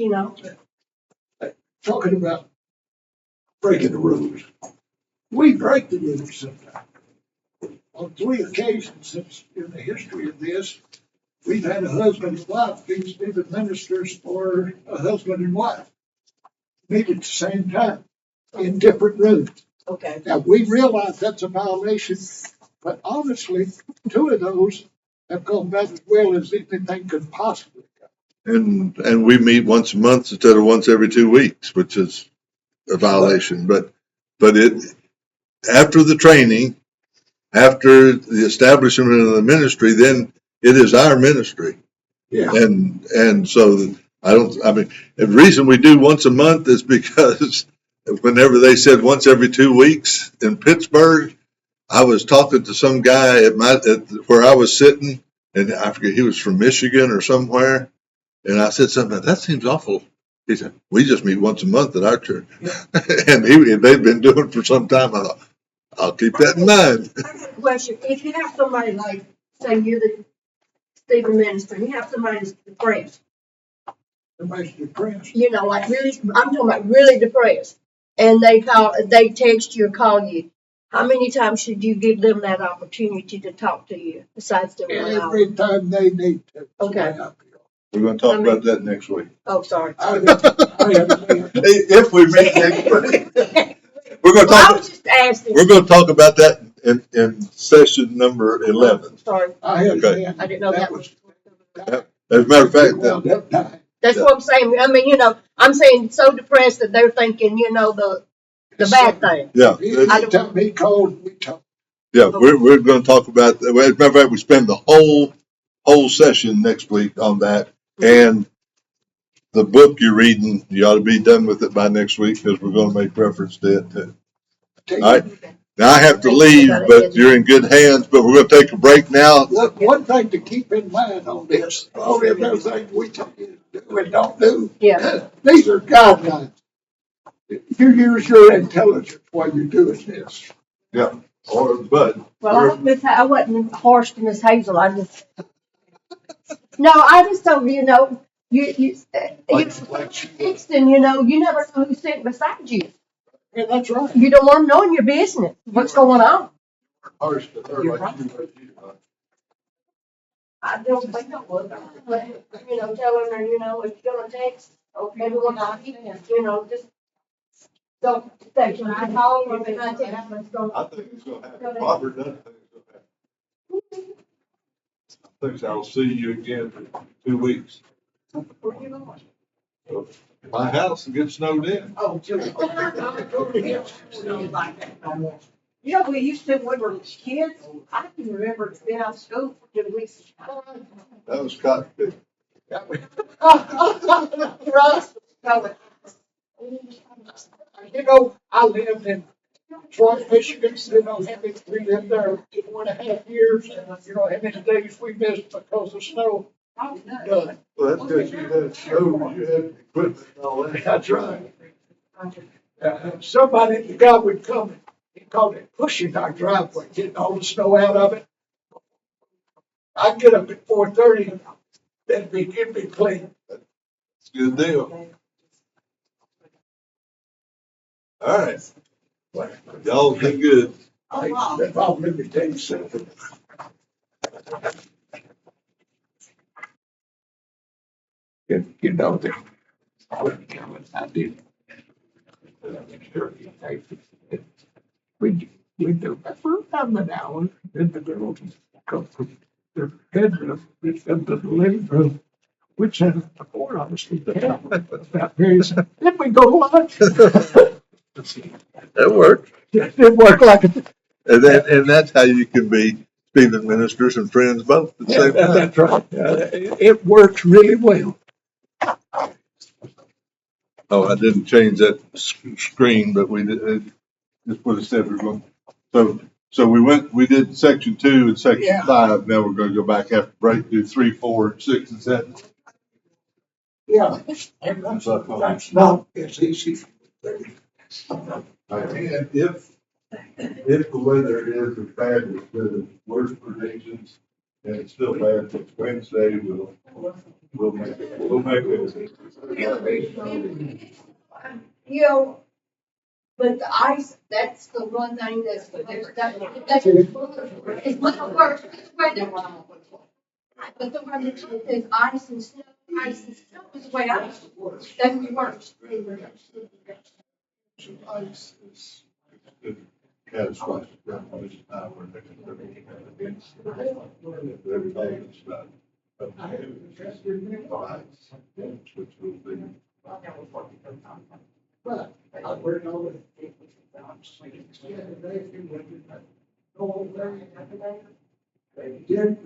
Talking about breaking the rules. We break the rules sometimes. On 3 occasions since in the history of this, we've had a husband and wife be the ministers for a husband and wife. Meet at the same time in different rooms. Okay. Now, we realize that's a violation, but honestly, 2 of those have gone about as well as anything could possibly go. And we meet once a month instead of once every 2 weeks, which is a violation. But after the training, after the establishment of the ministry, then it is our ministry. Yeah. And so the reason we do once a month is because whenever they said once every 2 weeks in Pittsburgh, I was talking to some guy at where I was sitting, and I forget, he was from Michigan or somewhere. And I said something, that seems awful. He said, we just meet once a month at our church. And they've been doing it for some time. I thought, I'll keep that in mind. I got a question. If you have somebody like, say you're the Stephen minister, and you have somebody that's depressed, Everybody's depressed. like really, I'm talking about really depressed, and they text you or call you, how many times should you give them that opportunity to talk to you besides the 1 hour? Every time they need to. Okay. We're going to talk about that next week. Oh, sorry. If we meet next week. We're going to I talk. was just asking. We're going to talk about that in session number 11. Sorry, I Okay. I didn't know that was. As a matter of fact, That's what I'm saying. I mean, I'm saying so depressed that they're thinking, the bad thing. yeah, Anytime he called, we talked. yeah, we're going to talk about that. As a matter of fact, we spend the whole session next week on that. And the book you're reading, you ought to be done with it by next week because we're going to make reference to it too. All right. Now I have to leave, but you're in good hands, but we're gonna take a break now. One thing to keep in mind on this, all the other things we tell you to do and don't do. Yeah. These are guidelines. You use your intelligence while you're doing this. Yeah, but. Well, I wasn't harsh to Miss Hazel, no, I just don't, texting, you never know who's sitting beside you. Yeah, that's right. You don't want to know in your business, what's going on. Harsh to her You're like right. you are. I don't think I would, but, telling her, if you're gonna text, maybe one night, just don't text her. I call her, and I text her, so. I think it's gonna happen. Robert doesn't think it's gonna happen. I think I'll see you again in 2 weeks. Where you going? My house will get snowed in. Oh, just. We used to, when we were kids, I can remember it's been out of school for 2 weeks. That was cotton pick. I lived in Detroit, Michigan, we lived there 2.5 years, and how many days we missed because of snow. Done. Well, that's because you had snow, you had equipment and all that. That's right. The guy would come, he called it pushing our driveway, getting all the snow out of it. I'd get up at 4:30, it'd be clean. It's a good deal. All right. Y'all been good. Let me tell you something. I did. We do that for about an hour, then the girls come from their bedroom, we come to the living room, which had a door obviously, about various, then we go to lunch. That worked. It didn't work like it. And that's how you can be Stephen ministers and friends both at the same time. That's right. It works really well. Oh, I didn't change that screen, but we did, just what it said we were going. So we did section 2 and section 5. Now we're gonna go back after break, do 3, 4, 6, and 7. Yeah. And that's not as easy. And if the weather is as bad as the worst predictions, and it's still bad, it's Wednesday, we'll make it. But the ice, that's the one thing that's it's much worse. But the one that says ice and snow is the way that's the worst. Ice is catastrophic. It's not where they can everybody is not. Which will be. But I work on it.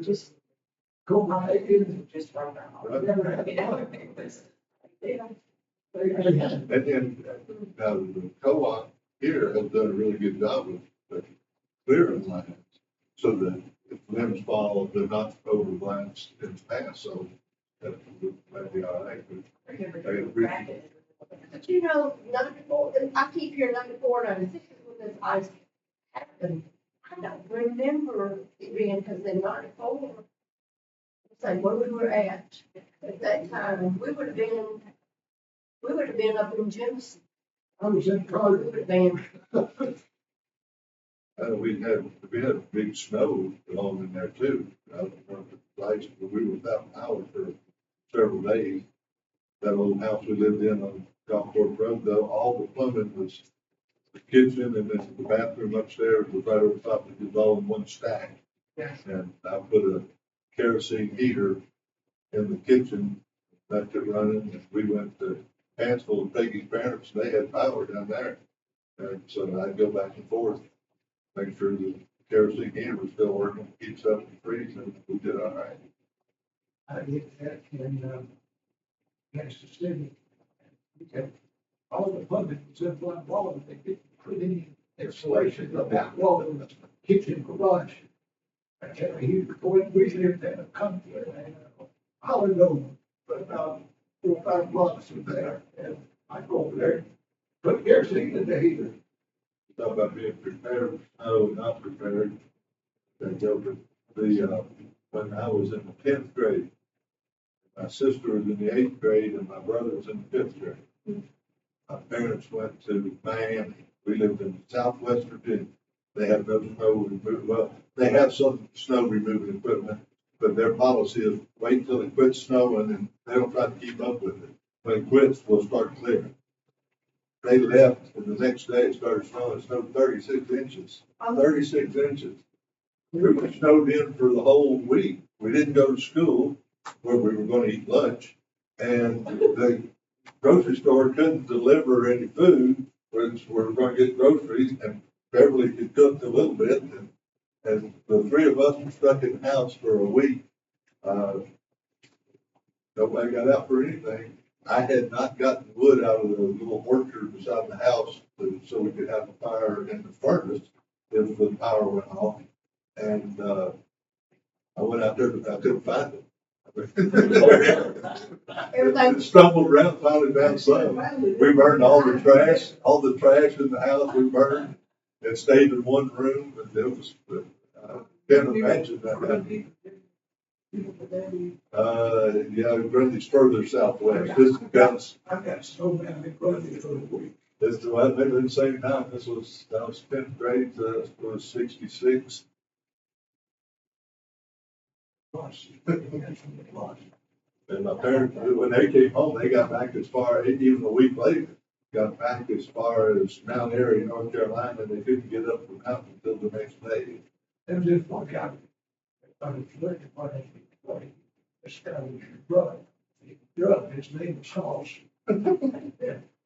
Just go by it. Just right now. And then, now the co-op here has done a really good job of clearing lines, so that if limbs fall, they're not over lines in the past, so that might be all right. But I appreciate it. But 94, I keep hearing 94, 96 when this ice happened. I don't remember it being, because in 94, say where we were at that time, we would have been up in Jemison. I was in We college. would have been. We had big snow along in there too. I don't know if it's lights, but we were without power for several days. That old house we lived in on Gulfport Road, though, all the plumbing was the kitchen, and then the bathroom upstairs was right over top. It was all in one stack. And I put a kerosene heater in the kitchen, left it running, and we went to Hansville and Peggy's parents, and they had power down there. And so I'd go back and forth, make sure the kerosene heater was still working, keep stuff from freezing, and we did all right. I did that in Kansas City. All the plumbing was in one wall, they didn't put any installation of that wall in the kitchen garage. And we lived in a country, I don't know, but about 4 or 5 blocks from there, and I go over there, put kerosene in the heater. Talk about being prepared, no, not prepared. They go to when I was in the 10th grade, my sister was in the 8th grade and my brother was in the 5th grade. My parents went to Miami. We lived in Southwest Virginia. They have no snow removal. Well, they have some snow removing equipment, but their policy is wait till it quits snowing and they don't try to keep up with it. When it quits, we'll start clearing. They left and the next day it started snowing. It snowed 36 inches. 36 inches. We were snowed in for the whole week. We didn't go to school where we were going to eat lunch. And the grocery store couldn't deliver any food, which we were going to get groceries, and Beverly could cook a little bit, and the three of us were stuck in the house for a week. Nobody got out for anything. I had not gotten wood out of the little orchard beside the house so we could have a fire in the furnace if the power went off. And I went out there, but I couldn't find it. Everything. Stumbled around, finally found some. We burned all the trash in the house we burned, and stayed in one room, and it was, I can't imagine that. Yeah, Grundy's further southwest. This is, I got so many Grundy for the week. this is, well, they were the same time. That was 10th grade, was 66. And my parents, when they came home, they got back as far, even a week later, got back as far as Mount Airy, North Carolina, and they couldn't get up the mountain until the next day. And just one guy, I was looking for him, this guy was your brother, his name was Hoss.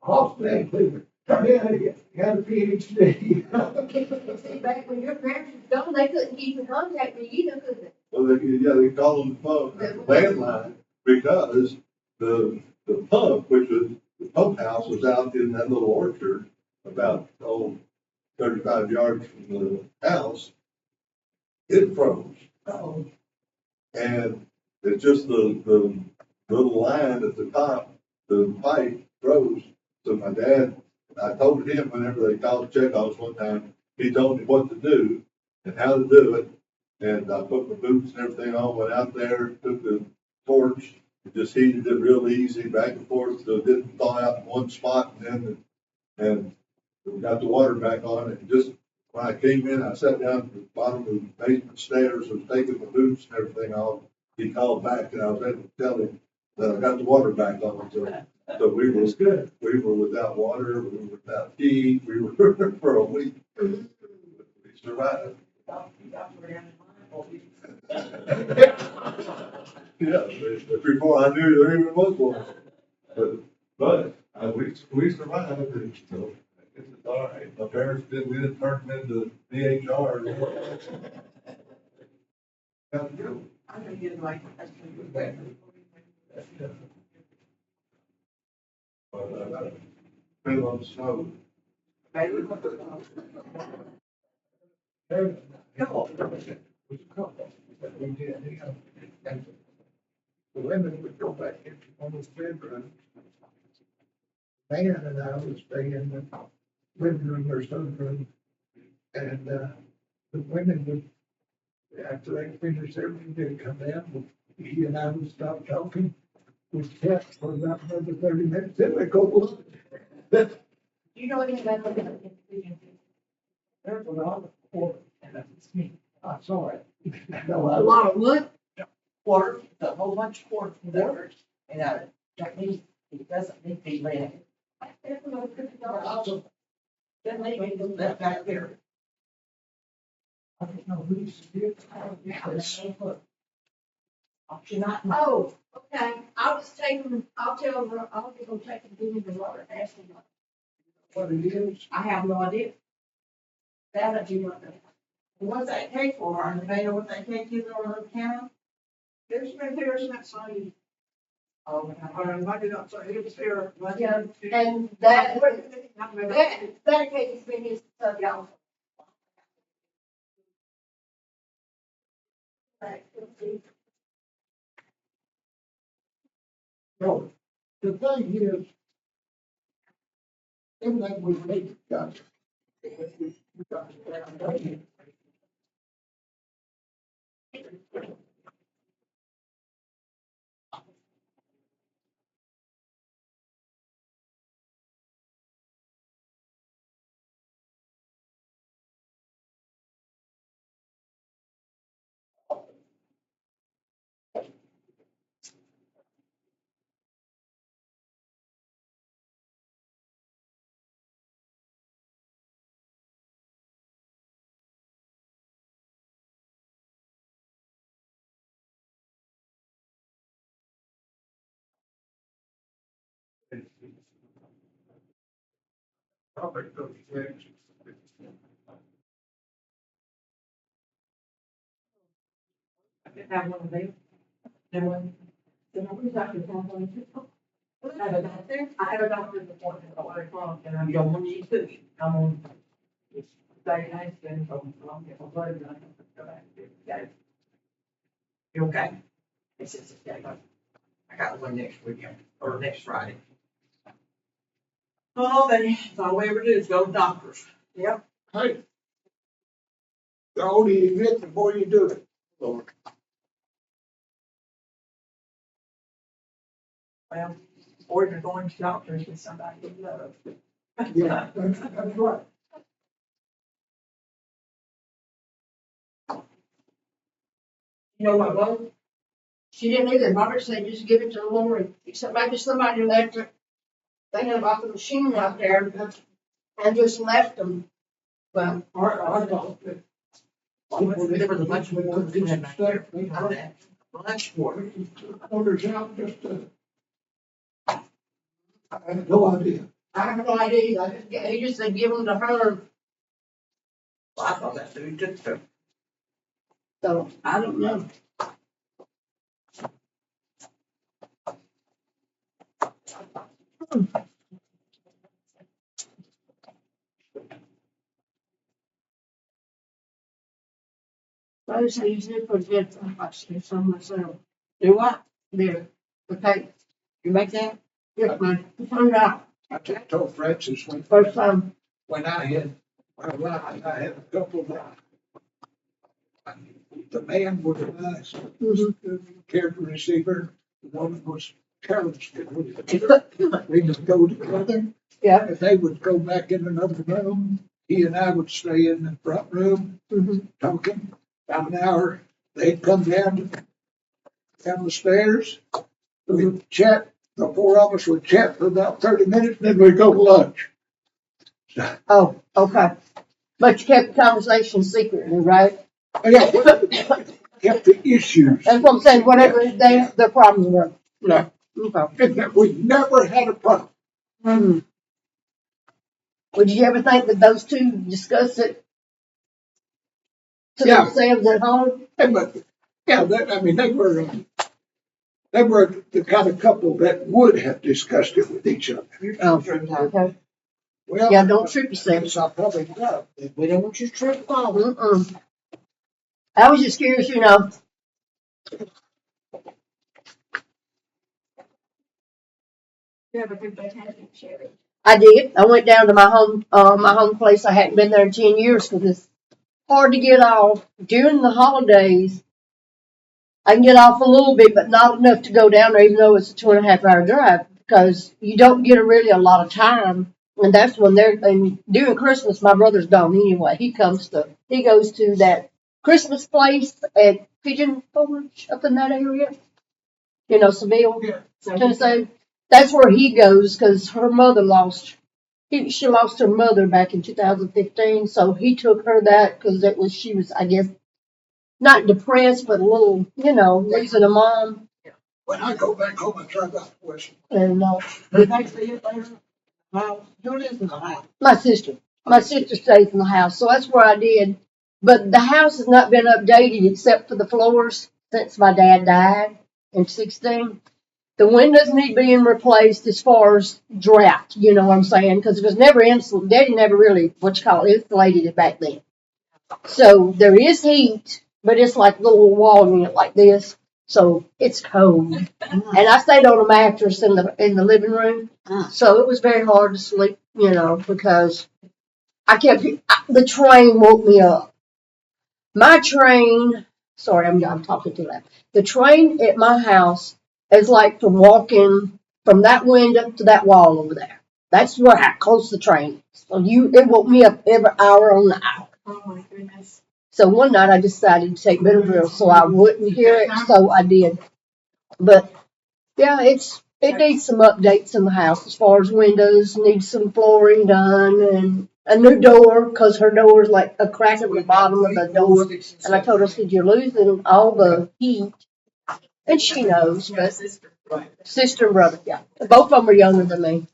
Hoss man, Cleveland, come in, he had a PhD. See, back when your parents was gone, they couldn't keep in contact with you either, could they? Well, they called on the phone, landline, because the pump, which was, the pump house was out in that little orchard about, 35 yards from the house. It froze. And it's just the little line at the top, the pipe froze. So my dad, I told him whenever they called to check on us one time, he told me what to do and how to do it. And I put my boots and everything on, went out there, took the torch, just heated it real easy back and forth so it didn't thaw out in one spot, and we got the water back on. And just when I came in, I sat down at the bottom of the basement stairs, was taking my boots and everything off. He called back and I was able to tell him that I got the water back on. So we were good. We were without water, we were without heat, we were for a week. We survived. Yeah, before I knew there even was one. But we survived it, so it's all right. My parents we didn't turn them into DHR. I'm gonna get like, that's gonna be Depends on the snow. We did, and the women would go back into almost bedroom. Man and I would stay in the living room or sunroom, and the women would, after they finished everything, they'd come down, he and I would stop talking, we'd chat for about another 30 minutes, then we'd go look. Do you know anything about the There's a lot of water, and that's me, I saw it. No, a lot of what? Water, a whole bunch of water from there, and that means it doesn't need to be lit. Also, Then they made them that back there. I don't know who's here. You're not, Oh, okay, I'll tell her, I'll be gonna take and give me the water, ask them. What it is. I have no idea. That I do not know. what's that take for, and they know what that take is over the counter? There's repairs that side. Oh, I did not say it was here. but- Yeah, and that case has been used to serve y'all. No, the thing is, everything we need, got. I didn't have one of them. Then when, then I wish I could have one. I have a doctor's appointment at 1 o'clock and I'm going to need to, I'm on. Second accident, so I'm getting my blood and I can go back and do it. Got it. You okay? He says, yeah, I got one next weekend, or next Friday. Oh, that's all we ever do is go to doctors. Yep. Hey, the older you get, the more you do it, Lord. Well, or you're going to doctors with somebody you love. Yeah, that's right. You know what, well, she didn't either. Robert said just give it to the Lord. Except maybe somebody left it thinking about the machine out there and just left them. But I thought that. There was a bunch more Could do some back stuff, there. you I know, know. Much more. orders out just to. I had no idea. I have no idea. He just said give them to her. Well, I thought that's who he took to. So I don't know. I just use it for good. I do some myself. Do what? There. Okay. You make that? Yes, man. I found out I just told Francis first time. when I had, I had a couple of, the man was a nice, cared receiver, the woman was careless. We would go together, Yeah. if they would go back in another room, he and I would stay in the front room, talking, about an hour, they'd come down the stairs, we'd chat, the four of us would chat for about 30 minutes, then we'd go to lunch. Oh, okay. But you kept the conversation secretly, right? Yeah, kept the issues. That's what I'm saying, whatever their problems were. Yeah. Okay. And we never had a problem. Hmm. Would you ever think that those two discuss it to Yeah. themselves at home? But, yeah, I mean, they were the kind of couple that would have discussed it with each other. Oh, okay. Well, Yeah, don't trip yourself. yes, I probably have. We don't want you to trip fall. Mm-mm. I was just curious, you know. You have a good vacation, Sherry. I did. I went down to my home place. I hadn't been there in 10 years because it's hard to get off during the holidays. I can get off a little bit, but not enough to go down there, even though it's a 2.5 hour drive, because you don't get really a lot of time. And that's when and during Christmas, my brother's gone anyway. He goes to that Christmas place at Pigeon Forge up in that area, Seville, Yeah. Tennessee. That's where he goes because her mother she lost her mother back in 2015. So he took her that because she was, I guess, not depressed, but a little, losing a mom. When I go back home, I try not to question. And Did they see it later? Well, who lives in the house? my sister stays in the house, so that's where I did. But the house has not been updated except for the floors since my dad died in 16. The windows need being replaced as far as drought, you know what I'm saying? Because it was never insulated. Daddy never really, insulated it back then. So there is heat, but it's like a little wall unit like this. So it's cold. And I stayed on a mattress in the living room. So it was very hard to sleep, because the train woke me up. My train, sorry, I'm talking too loud. The train at my house is like from walking from that window to that wall over there. That's how close the train is. So it woke me up every hour on the hour. Oh my goodness. So one night I decided to take Benadryl so I wouldn't hear it, so I did. But yeah, it needs some updates in the house as far as windows, needs some flooring done and a new door because her door is like a crack at the bottom of the door. And I told her, I said, you're losing all the heat. And she knows, but sister and brother, yeah. Both of them are younger than me.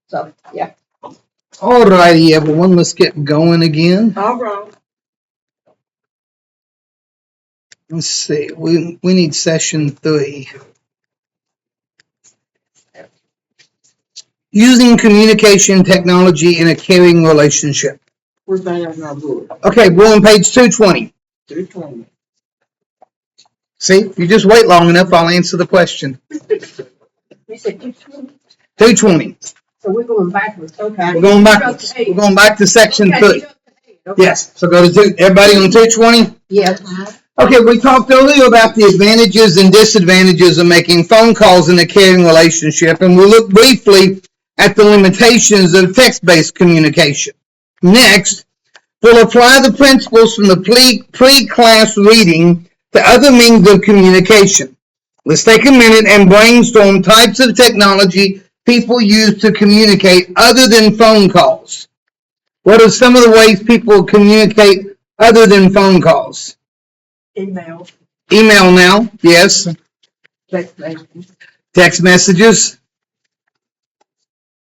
So, yeah. All righty, everyone, let's get going again. All right. Let's see, we need session 3. Using communication technology in a caring relationship. Where's that in our book? Okay, we're on page 220. 220. See, you just wait long enough, I'll answer the question. You said 220. 220. So we're going backwards. Okay. We're going backwards. We're going back to section 3. Okay. Yes, so go to everybody on 220? Yes. Okay, we talked earlier about the advantages and disadvantages of making phone calls in a caring relationship, and we looked briefly at the limitations of text-based communication. Next, we'll apply the principles from the pre-class reading to other means of communication. Let's take a minute and brainstorm types of technology people use to communicate other than phone calls. What are some of the ways people communicate other than phone calls? Email. Email now, yes. Text messages. Text messages.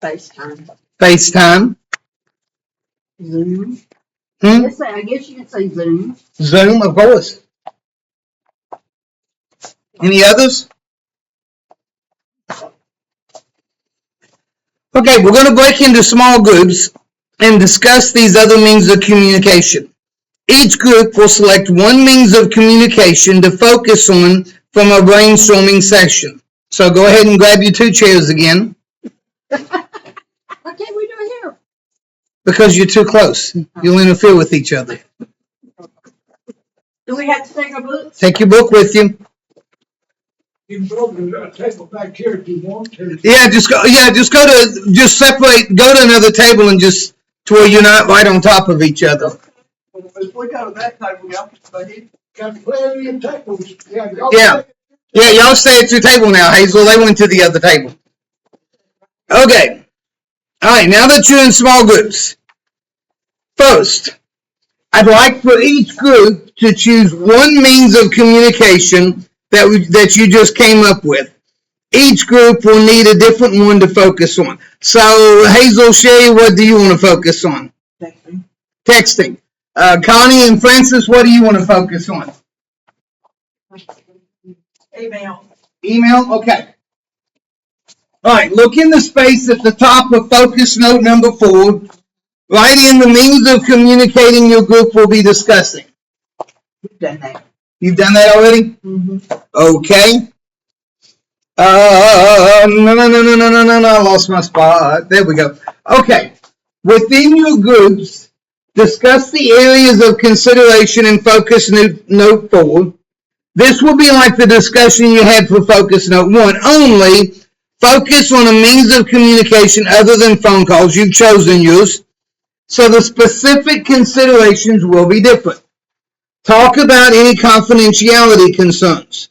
FaceTime. FaceTime. Zoom. Hmm? I guess you could say Zoom. Zoom, of course. Any others? Okay, we're going to break into small groups and discuss these other means of communication. Each group will select one means of communication to focus on from our brainstorming session. So go ahead and grab your 2 chairs again. Why can't we do it here? Because you're too close. You'll interfere with each other. Do we have to take our books? Take your book with you. You can go to a table back here if you want to. Just separate, go to another table and just to where you're not right on top of each other. If we go to that table, y'all Got plenty of tables. Yeah. Yeah, y'all stay at your table now, Hazel. They went to the other table. Okay. All right, now that you're in small groups, first, I'd like for each group to choose one means of communication that you just came up with. Each group will need a different one to focus on. So, Hazel, Sherry, what do you want to focus on? Texting. Texting. Connie and Francis, what do you want to focus on? Email. Email? Okay. All right, look in the space at the top of focus note number 4. Write in the means of communicating your group will be discussing. We've done that. You've done that already? Mm-hmm. Okay. No, I lost my spot. There we go. Okay. Within your groups, discuss the areas of consideration in focus note 4. This will be like the discussion you had for focus note 1. Only focus on a means of communication other than phone calls. You've chosen yours. So the specific considerations will be different. Talk about any confidentiality concerns,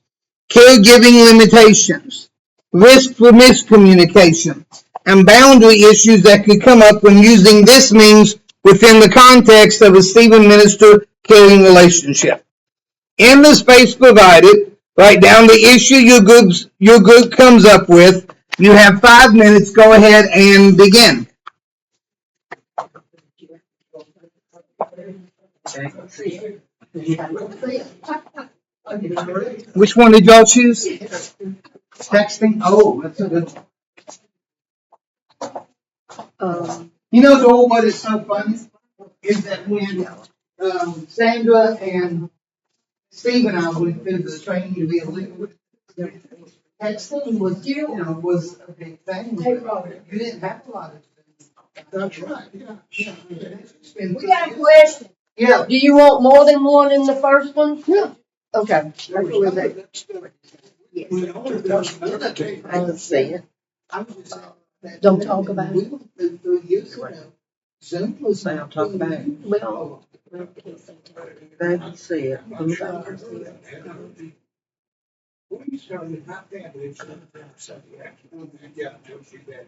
caregiving limitations, risk for miscommunication, and boundary issues that could come up when using this means within the context of a Stephen Minister caring relationship. In the space provided, write down the issue your group comes up with. You have 5 minutes. Go ahead and begin. Which one did y'all choose? Texting? Oh, that's a good. You Joel, what is so funny is that when Sandra and Steve and I went through the training to be a liquid, texting was a big thing. You didn't have a lot of. That's right, yeah. We got a question. Yeah. Do you want more than one in the first one? Yeah. Okay. I can see it. Don't talk about it. Zoom was. Don't talk about it. Well, they can see it. We started my family in Sunday afternoon, yeah, until she died.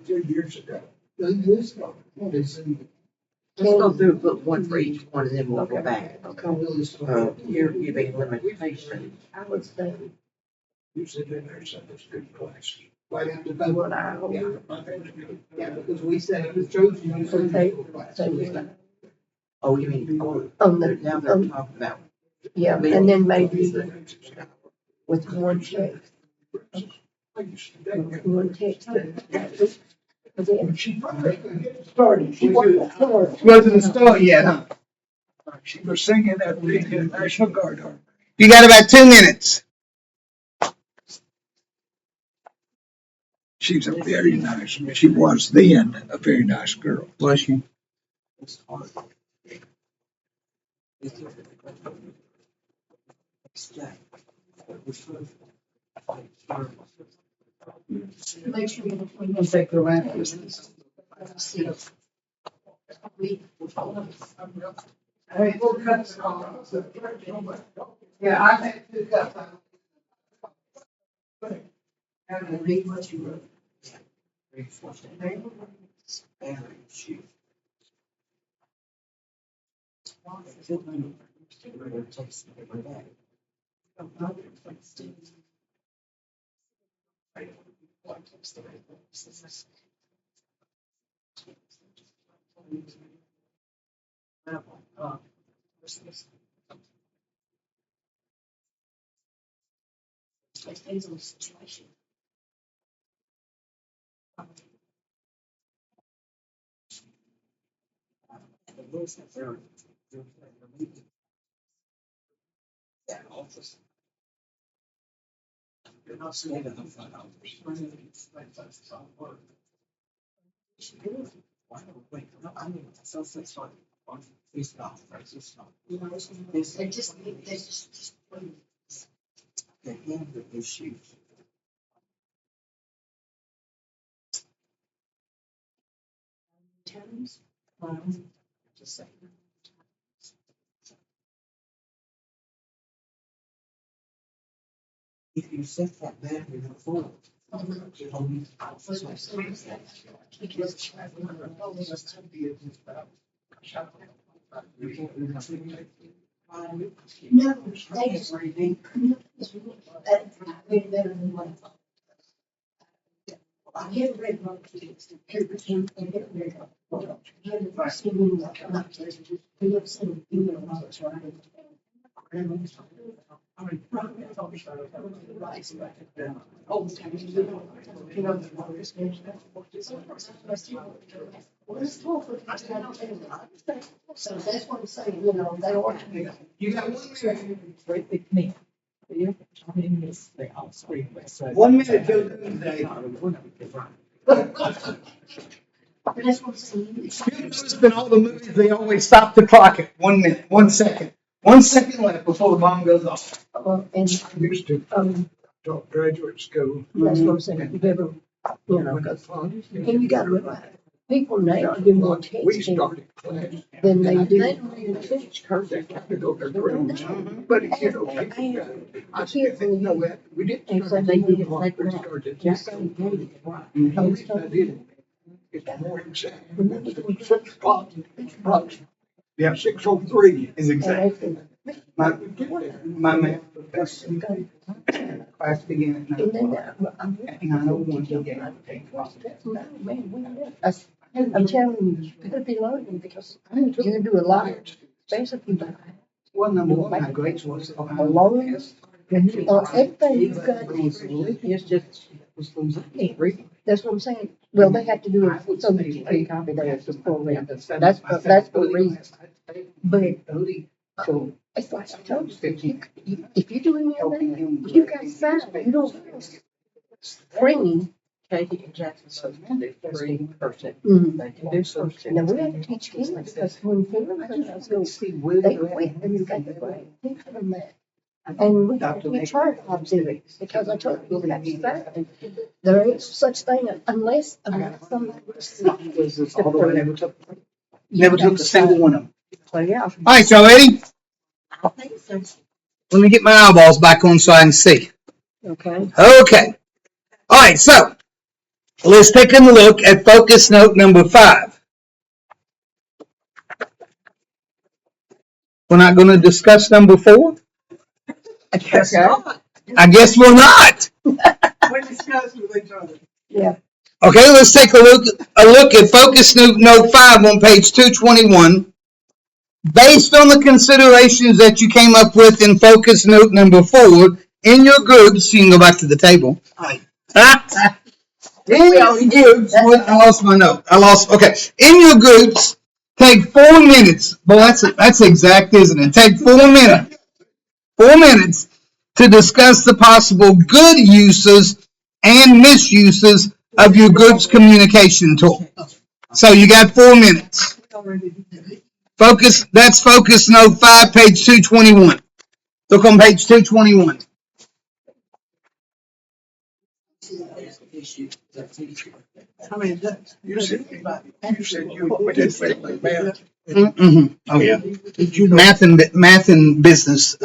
2 years ago. Let's go through, put one for each one, and then we'll go back. Caregiving limitation. I would say. You sit in there, Sunday school class. What I. Yeah, because we said it was chosen. Oh, you mean, now they're talking about. Yeah, and then maybe with one text. One text. When she finally started, She wasn't start yet, huh? She was singing at the National Guard. You got about 2 minutes. She's a very nice, she was then a very nice girl. Was she? Make sure you take the right business. All right, we'll cut the call. Yeah, I had 2 cups. And read what you wrote. If you set that battery before. No, they just. Better than one. I get red one, everything, and get red one. Get the first one, not just, we have some, you know, knowledge, right? Oh, you know, the water is good. So that's what I'm saying, you know, they are. You got 1 minute. Great big me. Yeah, I mean, they all scream. 1 minute till Tuesday. That's what I'm saying. You've noticed in all the movies, they always stop the clock at 1 minute, 1 second. 1 second left before the bomb goes off. And, Used to taught graduate school. that's what I'm saying, you better, you know, and you gotta realize, people now do more We texting started class. than they do in church. They had to go to their own. But you know, I said, no, we didn't start. They did it like We that. started. Just so you get it right. The reason I did it, it's more exact. 6 o'clock, approximately. Yeah, 6:03 is exact. My math professor, class began at 9 And then, o'clock. At 9:01, he gave a take off. I'm telling you, you could be learning because you can do a lot, especially by Well, number one, my grades was alone. Everything you've got, It's just, I can't read. that's what I'm saying. Well, they have to do it so that you can copy theirs before we, that's the reason. But it's like I told you, if you're doing anything, you got to sign it. You don't bring. Katie and Jackson says Monday, 3%. Mhm. They can do something. Now, we have to teach kids because when parents go to school, they quit and you got to teach them that. And we have to teach her how to do it because I told you, we have to sign it. There ain't such thing unless somebody. Never took a single one of them. So, yeah. All right, y'all ready? I think so. Let me get my eyeballs back on so I can see. Okay. Okay. All right, so let's take a look at focus note number 5. We're not going to discuss number 4? I guess not. I guess we're not. We discussed with each other. Yeah. Okay, let's take a look at focus note 5 on page 221. Based on the considerations that you came up with in focus note number 4 in your groups, you can go back to the table. In your groups, I lost my note. Okay. In your groups, take 4 minutes. Boy, that's exact, isn't it? Take 4 minutes. 4 minutes to discuss the possible good uses and misuses of your group's communication tool. So you got 4 minutes. That's focus note 5, page 221. Look on page 221. I mean, you said you did family math. Oh yeah, Did you know? math and business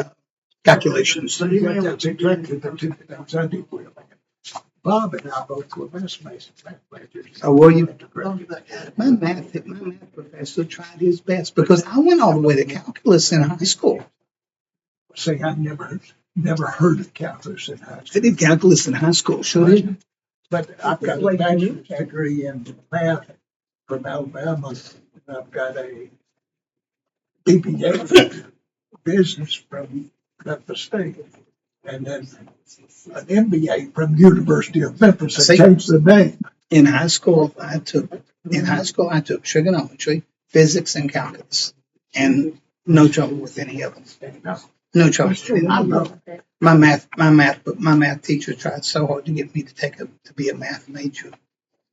calculations. So you got that's exactly the two things I did with. Bob and I both were math majors. Oh, were you? My math professor tried his best because I went all the way to calculus in high school. See, I never heard of calculus in high I school. did calculus in high school, sure did. But I've got a bachelor's degree in math from Alabama. And I've got a BBA in business from Memphis State. And then an MBA from University of Memphis. See? I changed the name. In high school, I took trigonometry, physics, and calculus, and no trouble with any of them. No trouble with any of them. My math teacher tried so hard to get me to be a math major.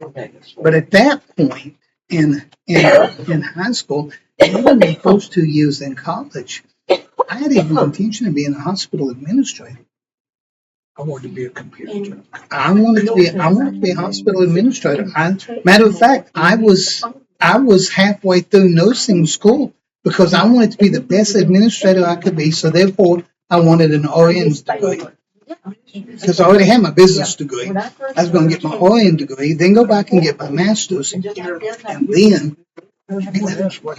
But at that point in high school, even the first 2 years in college, I had even intention of being a hospital administrator. I wanted to be a computer. I wanted to be a hospital administrator. Matter of fact, I was halfway through nursing school because I wanted to be the best administrator I could be. So therefore, I wanted an RN degree because I already had my business degree. I was going to get my RN degree, then go back and get my master's, and then. That's what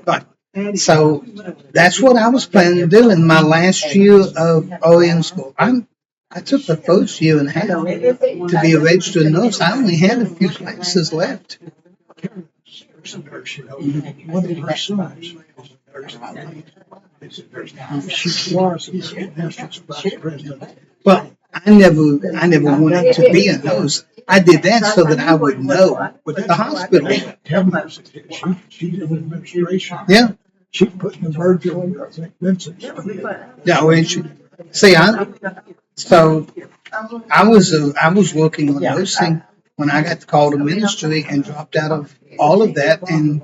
Right. So that's what I was planning to do in my last year of RN school. I took the first year and a half to be a registered nurse. I only had a few classes left. One of her sons she was vice president. But I never wanted to be a nurse. I did that so that I would know the hospital. Tell me, she did administration. Yeah. She put in the merger with, I think, Vincent. Yeah, well, see, I was working on nursing when I got called to ministry and dropped out of all of that and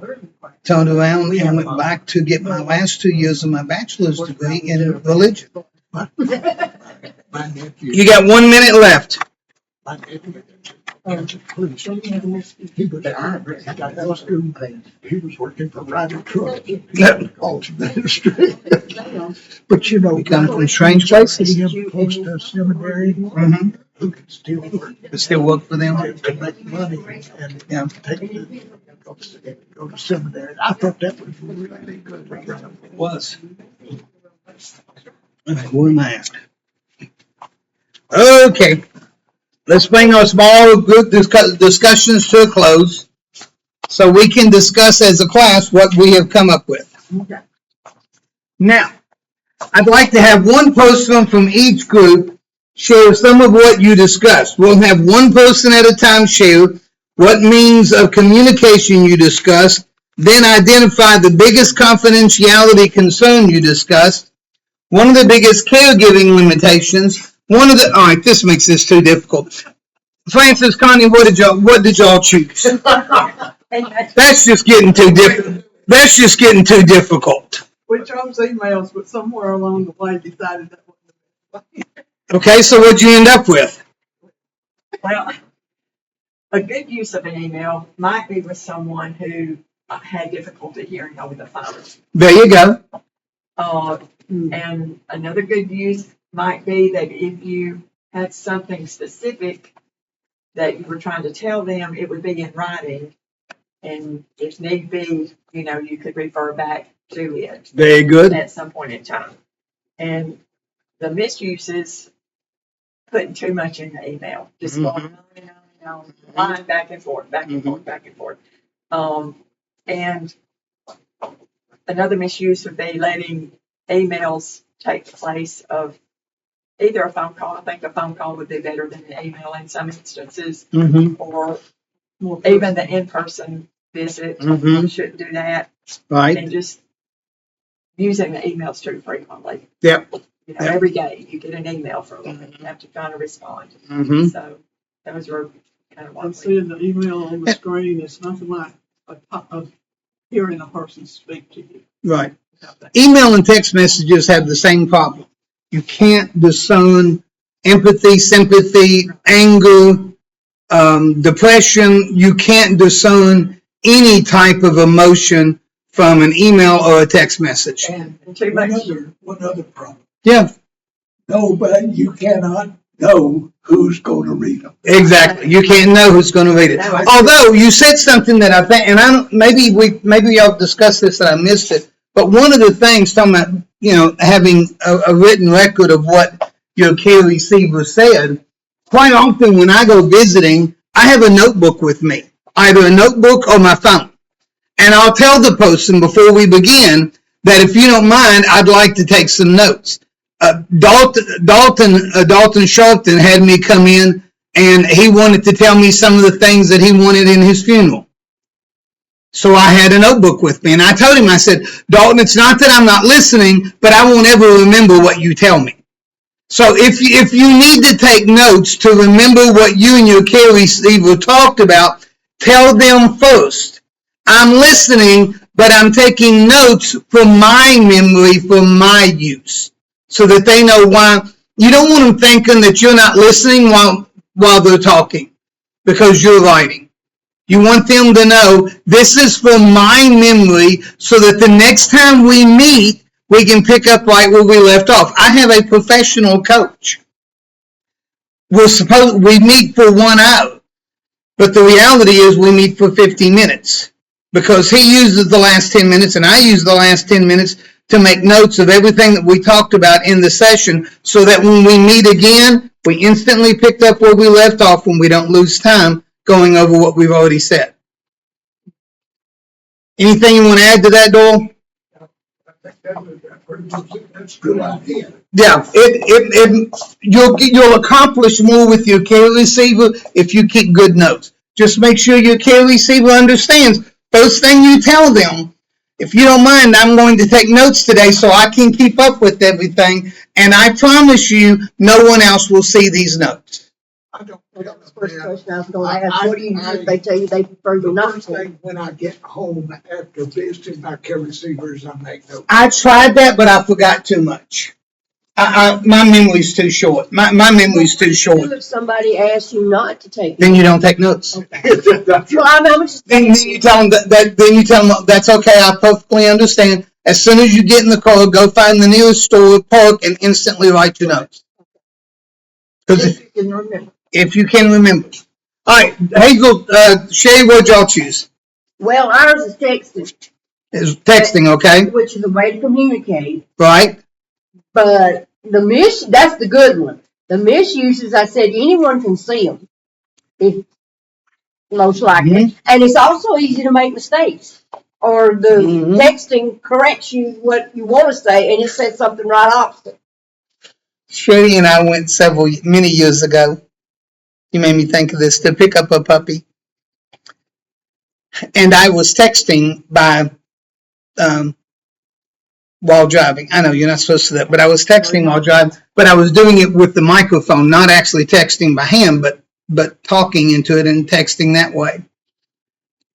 turned around and went back to get my last 2 years of my bachelor's degree in religion. My nephew. You got 1 minute left. My nephew. Police. He was got out of school. He was working for Ryder Trucks. College ministry. But you know, We come from strange places. him close to a seminary, Mm-hmm. who can still work. But still work for them. To make money and go to seminary. I thought that was really good. It was. Okay, where am I at? Okay. Let's bring our small group discussions to a close so we can discuss as a class what we have come up with. Now, I'd like to have one person from each group share some of what you discussed. We'll have one person at a time share what means of communication you discussed, then identify the biggest confidentiality concern you discussed, one of the biggest caregiving limitations, all right, this makes this too difficult. Francis, Connie, what did y'all choose? That's just getting too difficult. That's just getting too difficult. We chose emails, but somewhere along the way decided that wasn't. Okay, so what'd you end up with? Well, a good use of an email might be with someone who had difficulty hearing over the phone. There you go. And another good use might be that if you had something specific that you were trying to tell them, it would be in writing. And if need be, you could refer back to it. Very good. At some point in time. And the misuse is putting too much in the email, just going on and on and on, line back and forth, back and forth, back and forth. And another misuse would be letting emails take the place of either a phone call. I think a phone call would be better than an email in some instances, or even the in-person visit. You shouldn't do that. Right. And just using the emails too frequently. Yep. Every day you get an email from them and you have to kind of respond. So those are kind of I'm what seeing the email on the screen. It's nothing like hearing a person speak to you. Right. Email and text messages have the same problem. You can't discern empathy, sympathy, anger, depression. You can't discern any type of emotion from an email or a text message. And too much. One other problem. Yeah. Nobody, you cannot know who's going to read them. Exactly. You can't know who's going to read it. Although you said something that I think, and maybe y'all discussed this and I missed it. But one of the things talking about, having a written record of what your care receiver said. Quite often when I go visiting, I have a notebook with me, either a notebook or my phone, and I'll tell the person before we begin that if you don't mind, I'd like to take some notes. Dalton Sharpton had me come in and he wanted to tell me some of the things that he wanted in his funeral. So I had a notebook with me and I told him, I said, Dalton, it's not that I'm not listening, but I won't ever remember what you tell me. So if you need to take notes to remember what you and your care receiver talked about, tell them first, I'm listening, but I'm taking notes from my memory, for my use, so that they know why. You don't want them thinking that you're not listening while they're talking because you're writing. You want them to know this is from my memory so that the next time we meet, we can pick up right where we left off. I have a professional coach. We meet for 1 hour, but the reality is we meet for 50 minutes because he uses the last 10 minutes and I use the last 10 minutes to make notes of everything that we talked about in the session so that when we meet again, we instantly picked up where we left off when we don't lose time going over what we've already said. Anything you want to add to that, Doyle? That's a good idea. Yeah, you'll accomplish more with your care receiver if you keep good notes. Just make sure your care receiver understands. First thing you tell them, if you don't mind, I'm going to take notes today so I can keep up with everything, and I promise you, no one else will see these notes. That's the first question I was going to ask. What do you do if they tell you they prefer you not First to? thing when I get home after visiting my care receivers, I make notes. I tried that, but I forgot too much. My memory's too short. My memory's too short. If somebody asks you not to take Then you don't take notes. Okay. Well, I'm just Then you tell them then you tell them that's okay. I perfectly understand. As soon as you get in the car, go find the nearest store, park, and instantly write your notes. if you can remember. If you can remember. All right, Hazel, Sherry, what'd y'all choose? Well, ours is texting. It's texting, okay? Which is a way to communicate. Right. But that's the good one. The misuses, I said, anyone can see them. Most likely. And it's also easy to make mistakes. or the Mhm. texting corrects you what you want to say, and it says something right opposite. Sherry and I went many years ago. You made me think of this, to pick up a puppy. And I was texting um, while driving. I know you're not supposed to do that, but I was texting while driving, but I was doing it with the microphone, not actually texting by hand, but talking into it and texting that way.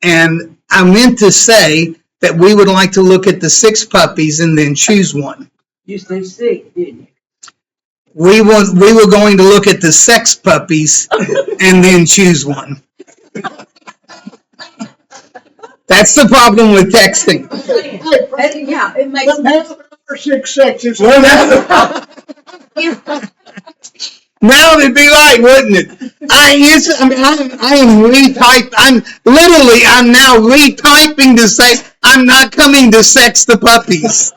And I meant to say that we would like to look at the 6 puppies and then choose one. You said sick, didn't you? We were going to look at the sex puppies and then choose one. That's the problem with texting. Yeah, it makes Let's have our 6 sexes. Well, now it'd be right, wouldn't it? I am retyping. I'm now retyping to say I'm not coming to sex the puppies.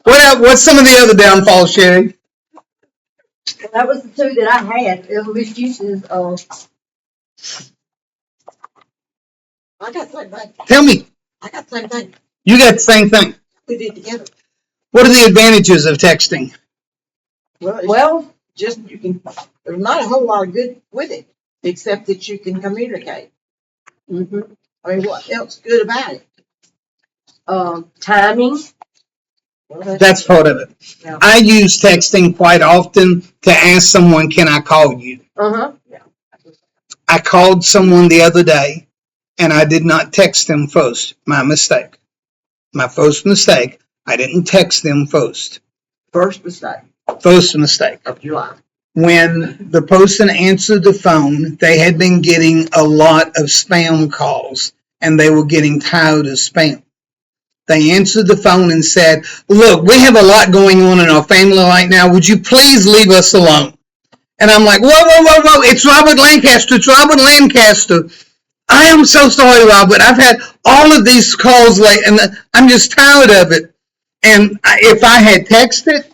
What's some of the other downfalls, Sherry? that was the 2 that I had. Misuses of. I got the same thing. Tell me, I got the same thing. you got the same thing. We did together. What are the advantages of texting? Well, just you can. There's not a whole lot of good with it, except that you can communicate. Mm-hmm. I mean, what else good about it? Timing. Well, That's part of it. Yeah. I use texting quite often to ask someone, can I call you? Uh-huh. I called someone the other day and I did not text them first. My mistake. My first mistake. I didn't text them first. First mistake First mistake. of July. When the person answered the phone, they had been getting a lot of spam calls and they were getting tired of spam. They answered the phone and said, look, we have a lot going on in our family right now. Would you please leave us alone? And I'm like, whoa, whoa, whoa, whoa. It's Robert Lancaster. It's Robert Lancaster. I am so sorry, Robert. I've had all of these calls late and I'm just tired of it. And if I had texted,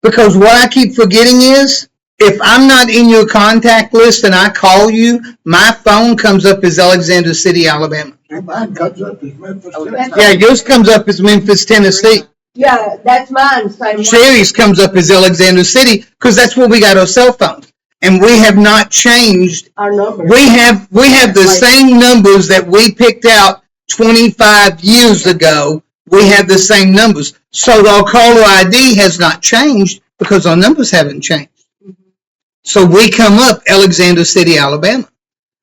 because what I keep forgetting is, if I'm not in your contact list and I call you, my phone comes up as Alexander City, Alabama. Mine comes up as Memphis, Oh, Tennessee. Yeah, yours comes up as Memphis, Tennessee. Yeah, that's mine. Same way. Sherry's comes up as Alexander City because that's where we got our cell phones. And we have not changed. Our number. We have the same numbers that we picked out 25 years ago. We have the same numbers. So our caller ID has not changed because our numbers haven't changed. So we come up Alexander City, Alabama.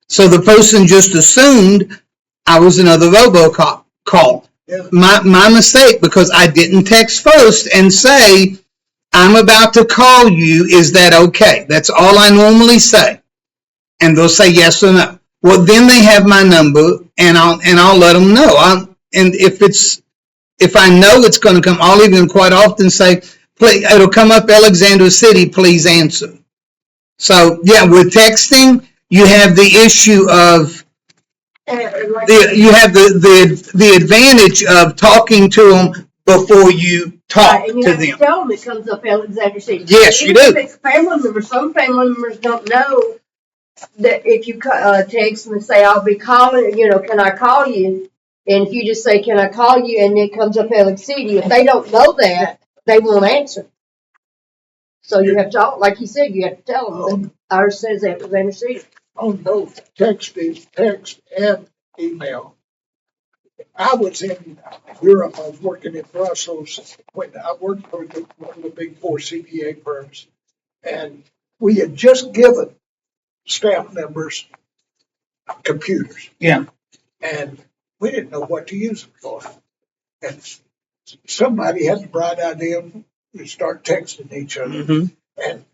So the person just assumed I was another robocall call. Yeah. My mistake, because I didn't text first and say, I'm about to call you. Is that okay? That's all I normally say. And they'll say yes or no. Well, then they have my number and I'll let them know. And if I know it's going to come, I'll even quite often say, please, it'll come up Alexander City, please answer. So yeah, with texting, you have the issue of, you have the advantage of talking to them before you talk Right, and you to have to them. tell them it comes up Alexander City. Yes, you Even do. if it's family members, some family members don't know that if you text them and say, I'll be calling, can I call you? And if you just say, can I call you? And it comes up Alex City, if they don't know that, they won't answer. So you have to, like you said, you have to tell them that ours says Alexander City. On both text and email. I was in Europe. I was working in Brussels when I worked for one of the big 4 CPA firms, and we had just given staff members computers. Yeah. And we didn't know what to use them for. And somebody had the bright idea to start texting each other. Mm-hmm. And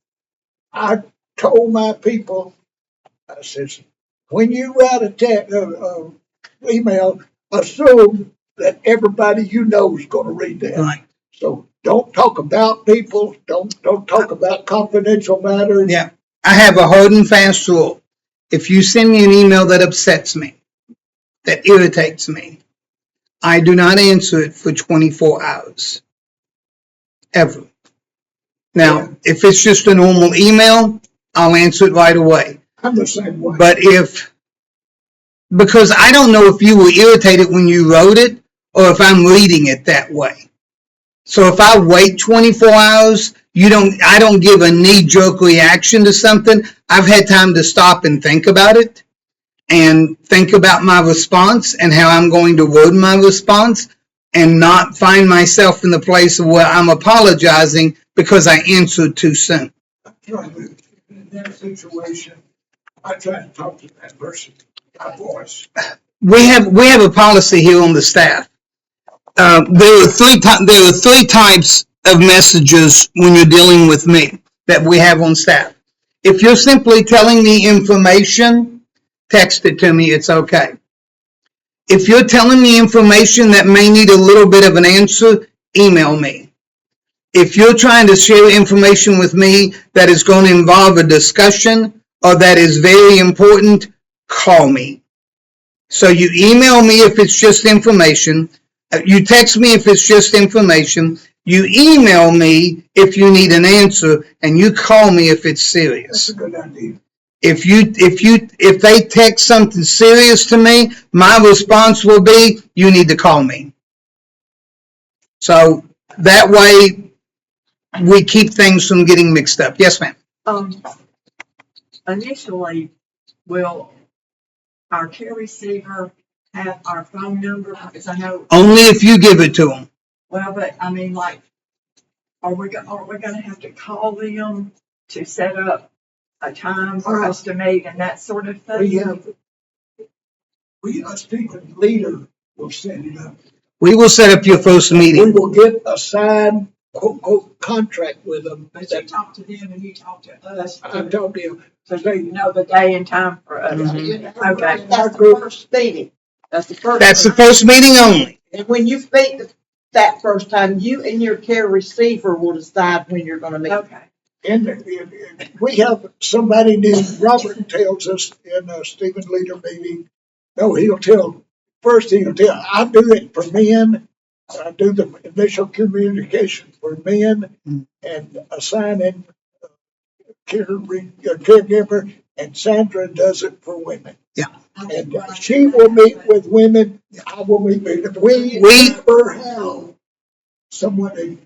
I told my people, I says, when you write a email, assume that everybody you know is going to read that. Right. So don't talk about people. Don't talk about confidential matters. Yeah. I have a hard and fast rule. If you send me an email that upsets me, that irritates me, I do not answer it for 24 hours. Ever. Now, if it's just a normal email, I'll answer it right away. I'm the same way. But if because I don't know if you were irritated when you wrote it or if I'm reading it that way. So if I wait 24 hours, I don't give a knee-jerk reaction to something. I've had time to stop and think about it and think about my response and how I'm going to word my response and not find myself in the place where I'm apologizing because I answered too soon. In that situation, I try to talk to that person, my voice. We have a policy here on the staff. There are three types of messages when you're dealing with me that we have on staff. If you're simply telling me information, text it to me, it's okay. If you're telling me information that may need a little bit of an answer, email me. If you're trying to share information with me that is going to involve a discussion or that is very important, call me. So you email me if it's just information. You text me if it's just information. You email me if you need an answer, and you call me if it's serious. That's a good idea. If they text something serious to me, my response will be, you need to call me. So that way we keep things from getting mixed up. Yes, ma'am. Initially, will our care receiver have our phone number? Because I know, Only if you give it to them. well, but I mean, like, aren't we gonna have to call them to set up a time for us to meet and that sort of thing? A Stephen leader will set it up. We will set up your first We meeting. will get a signed, quote, quote, contract with them. But you talk to them and you talk to us, I told them, so you know the day and time for us. Okay. That's the first meeting. That's the first. That's the first meeting only. And when you speak that first time, you and your care receiver will decide when you're gonna meet. Okay. and we have somebody named Robert tells us in a Stephen leader meeting, no, he'll tell, I do it for men. I do the initial communication for men and assigning caregiver, and Sandra does it for women. Yeah. And she will meet with women, I will meet with, we never have someone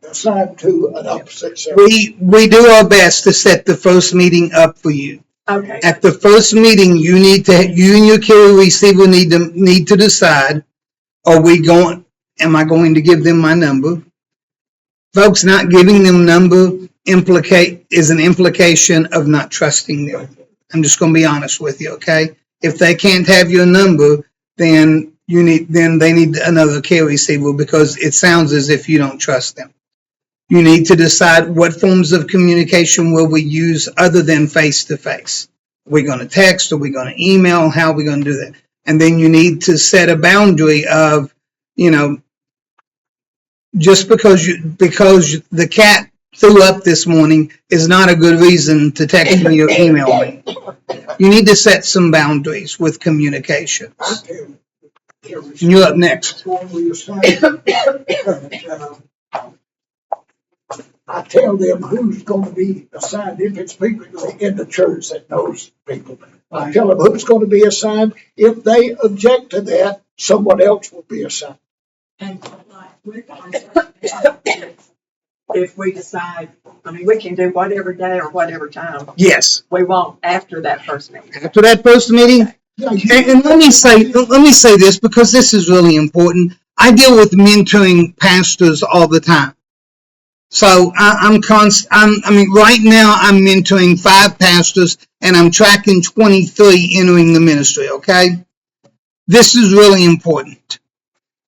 assigned to an opposite sex. We do our best to set the first meeting up for you. Okay. At the first meeting, you and your care receiver need to decide, am I going to give them my number? Folks, not giving them number is an implication of not trusting them. I'm just going to be honest with you, okay? If they can't have your number, then they need another care receiver because it sounds as if you don't trust them. You need to decide what forms of communication will we use other than face-to-face. Are we going to text? Are we going to email? How are we going to do that? And then you need to set a boundary of, just because the cat threw up this morning is not a good reason to text me or email me. You need to set some boundaries with communication. You're up next. I tell them who's going to be assigned, if it's people in the church that knows people. I tell them who's going to be assigned. If they object to that, someone else will be assigned. And if we decide, we can do whatever day or whatever time Yes. we want after that first meeting. After that first meeting, and let me say this because this is really important. I deal with mentoring pastors all the time. So right now I'm mentoring 5 pastors and I'm tracking 23 entering the ministry, okay? This is really important.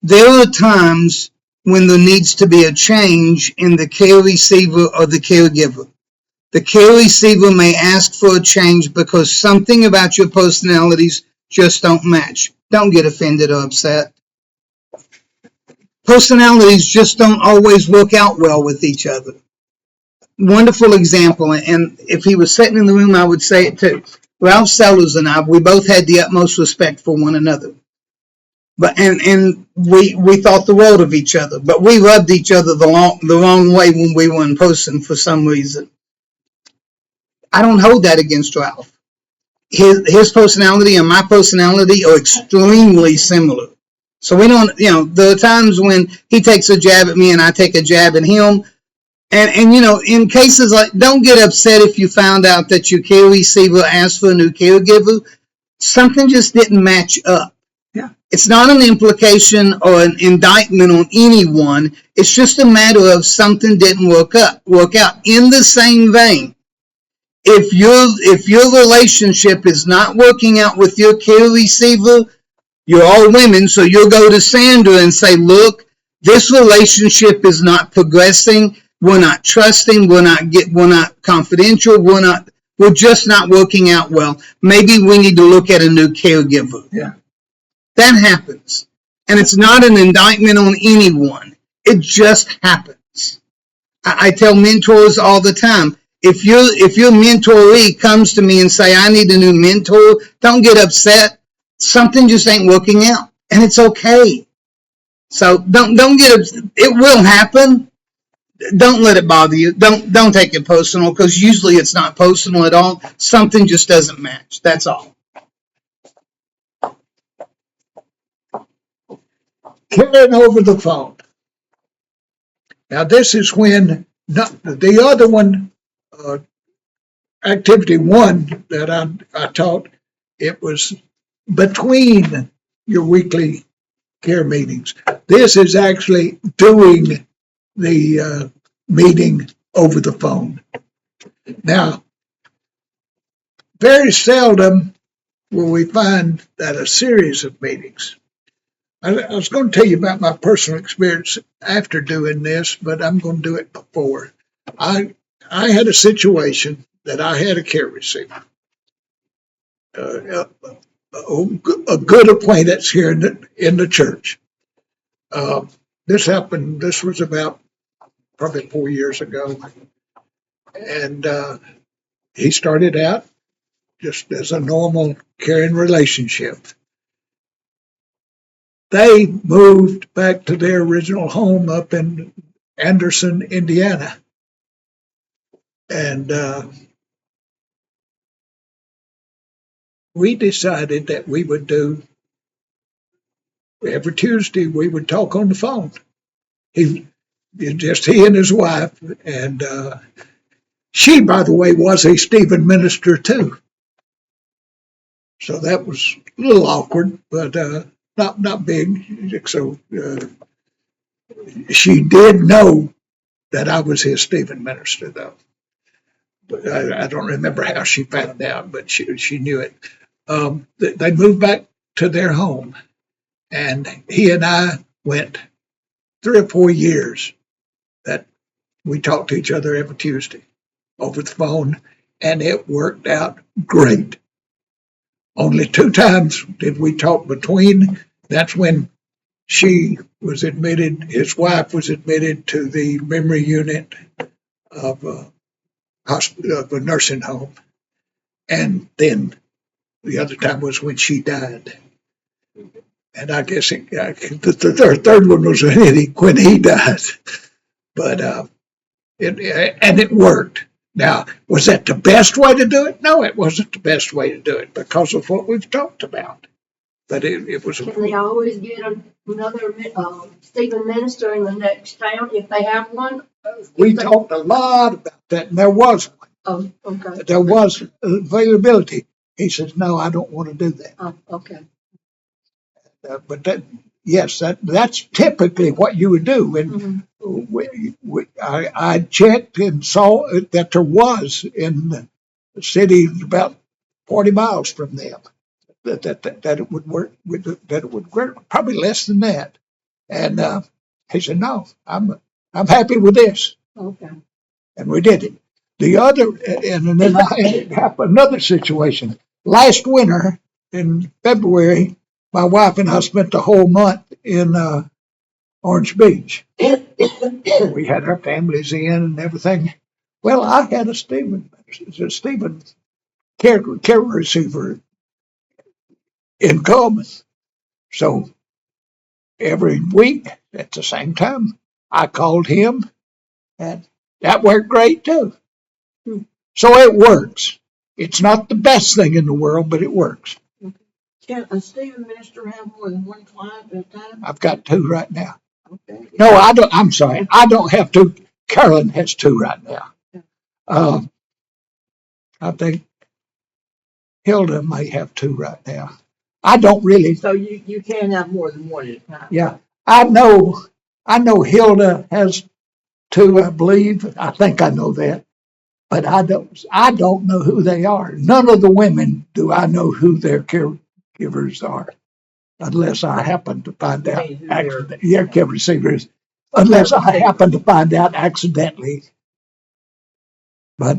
There are times when there needs to be a change in the care receiver or the caregiver. The care receiver may ask for a change because something about your personalities just don't match. Don't get offended or upset. Personalities just don't always work out well with each other. Wonderful example, and if he was sitting in the room, I would say it too. Ralph Sellers and I, we both had the utmost respect for one another. But and we thought the world of each other, but we rubbed each other the wrong way when we were in person for some reason. I don't hold that against Ralph. his personality and my personality are extremely similar. So we don't, there are times when he takes a jab at me and I take a jab at him. And in cases like, don't get upset if you found out that your care receiver asked for a new caregiver. Something just didn't match up. Yeah. It's not an implication or an indictment on anyone. It's just a matter of something didn't work out. In the same vein, if your relationship is not working out with your care receiver, you're all women, so you'll go to Sandra and say, look, this relationship is not progressing. We're not trusting. We're not confidential. We're just not working out well. Maybe we need to look at a new caregiver. Yeah. That happens. And it's not an indictment on anyone. It just happens. I tell mentors all the time, if your mentoree comes to me and say, I need a new mentor, don't get upset. Something just ain't working out. And it's okay. So don't get upset. It will happen. Don't let it bother you. Don't take it personal, because usually it's not personal at all. Something just doesn't match. That's all. Caring over the phone. Now, this is when the other one, activity one that I taught, it was between your weekly care meetings. This is actually doing the meeting over the phone. Now, very seldom will we find that a series of meetings. I was going to tell you about my personal experience after doing this, but I'm going to do it before. I had a situation that I had a care receiver, a good acquaintance here in the church. This happened. This was about probably 4 years ago, and he started out just as a normal caring relationship. They moved back to their original home up in Anderson, Indiana. And we decided that we would do, every Tuesday, we would talk on the phone. He and his wife. And she, by the way, was a Stephen minister too. So that was a little awkward, but not big. So she did know that I was his Stephen minister, though. But I don't remember how she found out, but she knew it. They moved back to their home, and he and I went 3 or 4 years that we talked to each other every Tuesday over the phone, and it worked out great. Only 2 times did we talk between. That's when she was admitted, his wife was admitted to the memory unit of a nursing home. And then the other time was when she died. And I guess the third one was when he died. But it worked. Now, was that the best way to do it? No, it wasn't the best way to do it because of what we've talked about. But it was. Can they always get another Stephen minister in the next town if they have one? We talked a lot about that, and there was one. Oh, okay. There was availability. He says, "No, I don't want to do that." Oh, okay. But that's typically what you would do. And I checked and saw that there was in the city about 40 miles from them that it would work. That it would work, probably less than that. And he said, "No, I'm happy with this." Okay. And we did it. The other, and then it happened another situation last winter in February. My wife and I spent the whole month in Orange Beach. We had our families in and everything. Well, I had a Stephen care receiver in common. So every week at the same time, I called him, and that worked great too. So it works. It's not the best thing in the world, but it works. Can a Stephen minister have more than one client at a time? I've got 2 right now. Okay. No, I don't. I'm sorry. I don't have 2. Carolyn has 2 right now. I think Hilda may have 2 right now. I don't really. So you can have more than one at a time? Yeah, I know Hilda has 2, I believe. I think I know that. But I don't know who they are. None of the women do I know who their caregivers are, unless I happen to find out. Yeah, care receivers, unless I happen to find out accidentally. But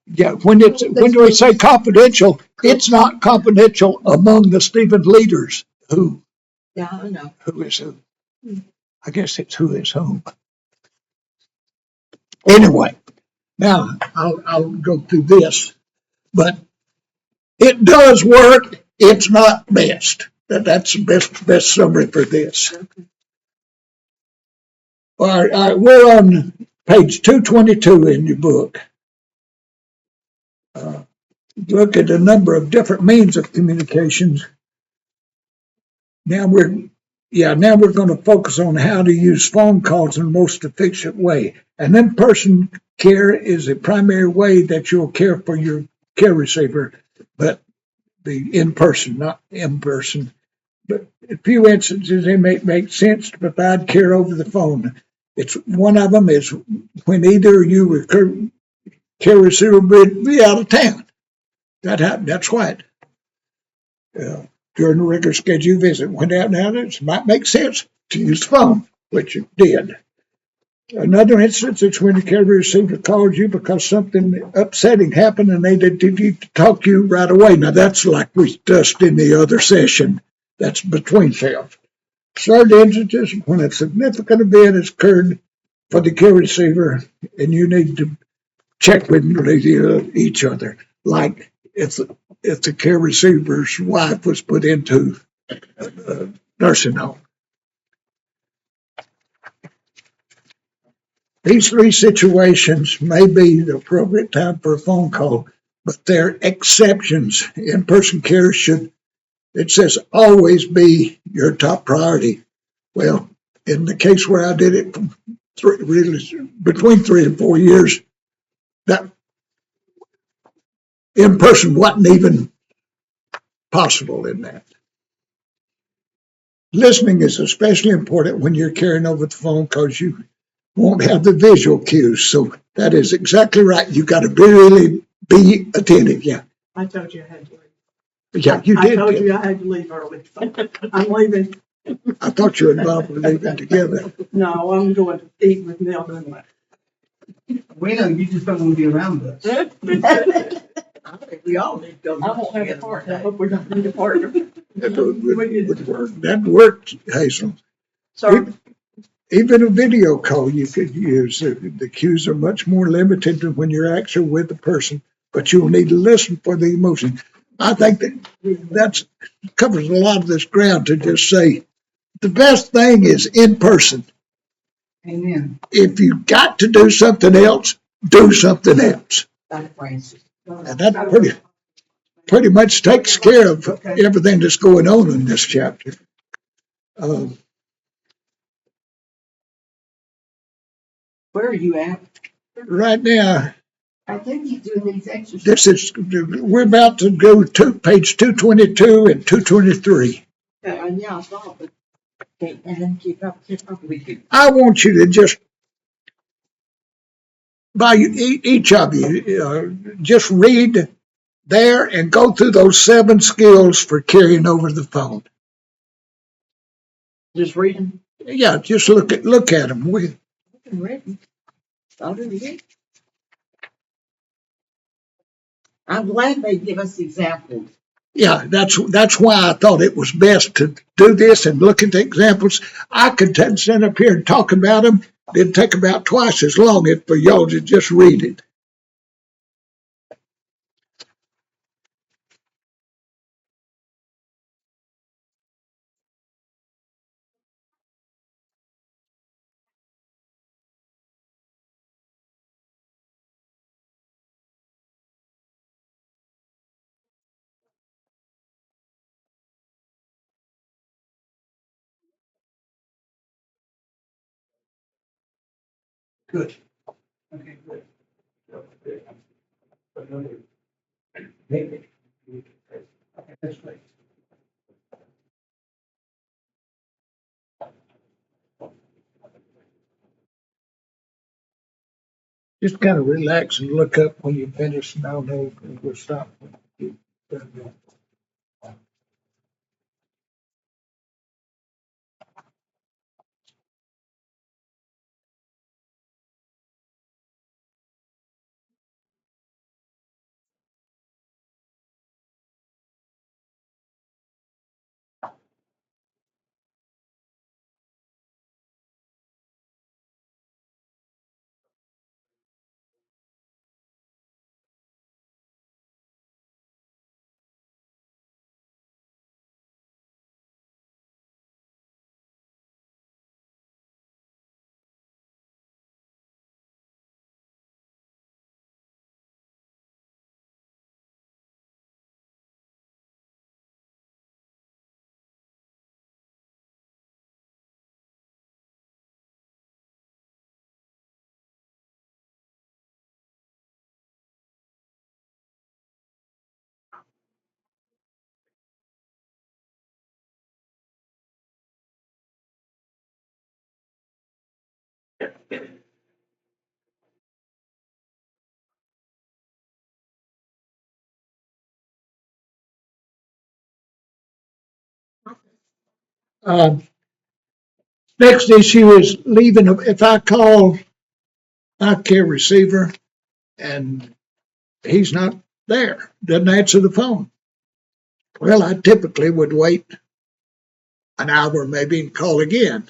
yeah, when we say confidential, it's not confidential among the Stephen leaders. Yeah, I know. Who is who? I guess it's who is whom. Anyway, now I'll go through this, but it does work. It's not best. That's the best summary for this. All right, we're on page 222 in your book. Look at a number of different means of communications. Now we're going to focus on how to use phone calls in the most efficient way. And in-person care is the primary way that you'll care for your care receiver, but the in-person, not in-person. But in a few instances, it may make sense to provide care over the phone. It's one of them is when either you or care receiver will be out of town. That's right. During the regular scheduled visit, went out and it might make sense to use the phone, which it did. Another instance is when the care receiver calls you because something upsetting happened and they need to talk to you right away. Now that's like we discussed in the other session. That's between selves. Third instance is when a significant event has occurred for the care receiver and you need to check with each other, like if the care receiver's wife was put into a nursing home. These 3 situations may be the appropriate time for a phone call, but they're exceptions. In-person care it says, always be your top priority. Well, in the case where I did it between 3 and 4 years, that in-person wasn't even possible in that. Listening is especially important when you're carrying over the phone because you won't have the visual cues. So that is exactly right. You got to really be attentive. Yeah. I told you I had to leave. Yeah, you did. I told you I had to leave early. So I'm leaving. I thought you and Bob were leaving together. No, I'm going to eat with Nelda and Lex. We know you just don't want to be around us. I think we all need to go. I won't have a partner. I hope we don't need a partner. That worked, Hazel. Sorry. Even a video call you could use. The cues are much more limited than when you're actually with the person, but you'll need to listen for the emotion. I think that covers a lot of this ground to just say the best thing is in person. Amen. If you got to do something else, do something else. And that pretty much takes care of everything that's going on in this chapter. Where are you at? Right now, I think he's doing these exercises. we're about to go to page 222 and 223. Yeah, I saw it. And then keep up with you. I want you to just, by each of you, just read there and go through those 7 skills for carrying over the phone. Just reading. Yeah, just look at them. I'll do it. I'm glad they give us examples. Yeah, that's why I thought it was best to do this and look at the examples. I could stand up here and talk about them. It'd take about twice as long if for y'all to just read it. Good. Okay, good. That's great. Just kind of relax and look up when you finish, and I'll know if we'll stop. Uh, Next issue is leaving. If I call my care receiver and he's not there, doesn't answer the phone. Well, I typically would wait an hour maybe and call again.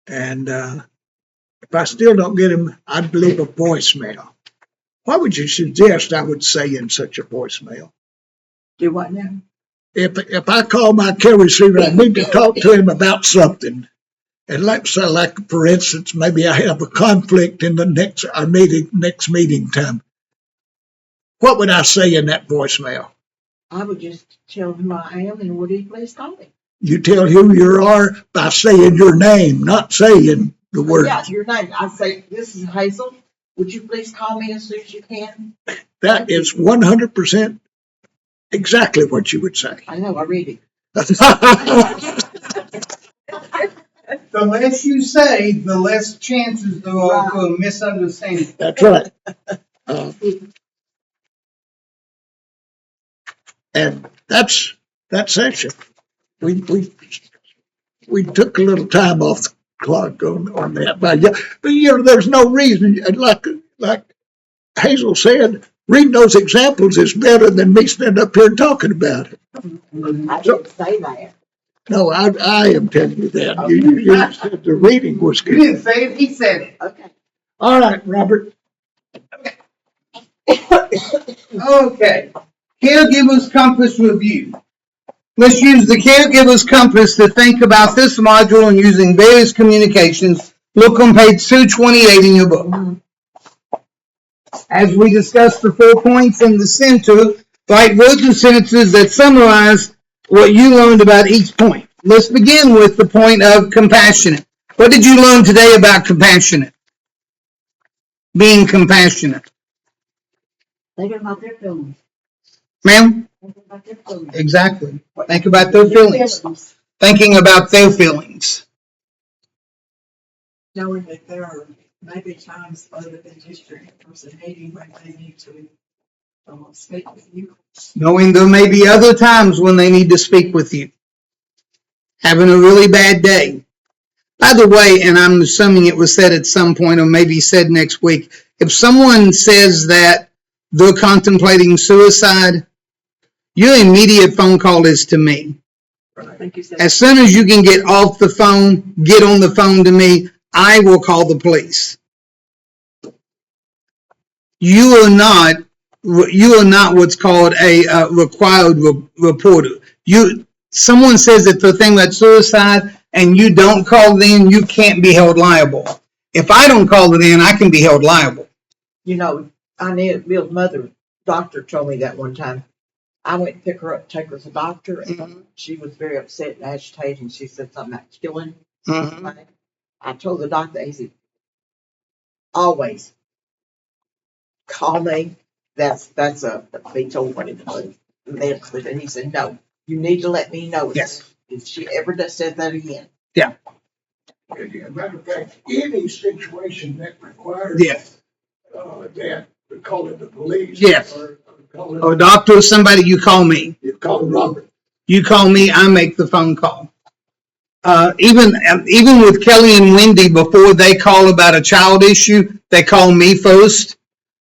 And if I still don't get him, I'd leave a voicemail. What would you suggest I would say in such a voicemail? Do what now? If I call my care receiver, I need to talk to him about something. And let's say, like for instance, maybe I have a conflict in the next meeting time. What would I say in that voicemail? I would just tell him who I am and would he please call me? You tell who you are by saying your name, not saying the word. Yeah, your name. I say, this is Hazel. Would you please call me as soon as you can? That is 100% exactly what you would say. I know, I read it. The less you say, the less chances there are for a misunderstanding. That's right. And that's that section. We took a little time off the clock on that, but there's no reason. Like Hazel said, reading those examples is better than me standing up here and talking about it. I didn't say that. No, I am telling you that. You said the reading was You good. didn't say it, he said it. Okay. All right, Robert. Okay. Caregiver's Compass Review. Let's use the Caregiver's Compass to think about this module and using various communications. Look on page 228 in your book. As we discussed the 4 points in the center, write words and sentences that summarize what you learned about each point. Let's begin with the point of compassionate. What did you learn today about compassionate? Being compassionate. Thinking about their feelings. Ma'am? Thinking about their feelings. Exactly. Think about their feelings. Thinking about their feelings. Knowing that there are maybe times other than just your in-person meeting when they need to speak with you. Knowing there may be other times when they need to speak with you. Having a really bad day. By the way, and I'm assuming it was said at some point or maybe said next week, if someone says that they're contemplating suicide, your immediate phone call is to me. I think you said As soon as you can get off the phone, get on the phone to me, I will call the police. You are not what's called a required reporter. Someone says that they're thinking about suicide and you don't call it in, you can't be held liable. If I don't call it in, I can be held liable. You know, I knew Bill's mother, doctor told me that one time. I went to pick her up, take her to the doctor, and she was very upset and agitated, and she said something about killing. Mm-hmm. I told the doctor, he said, always call me. That's be told what it was. And he said, no, you need to let me know. Yes. If she ever does said that again. As a matter of fact, any situation that requires Yes. that, we call it the police. Yes. Or call it, Or doctor or somebody, you call me. you call it Robert. You call me, I make the phone call. Even with Kelly and Wendy, before they call about a child issue, they call me first,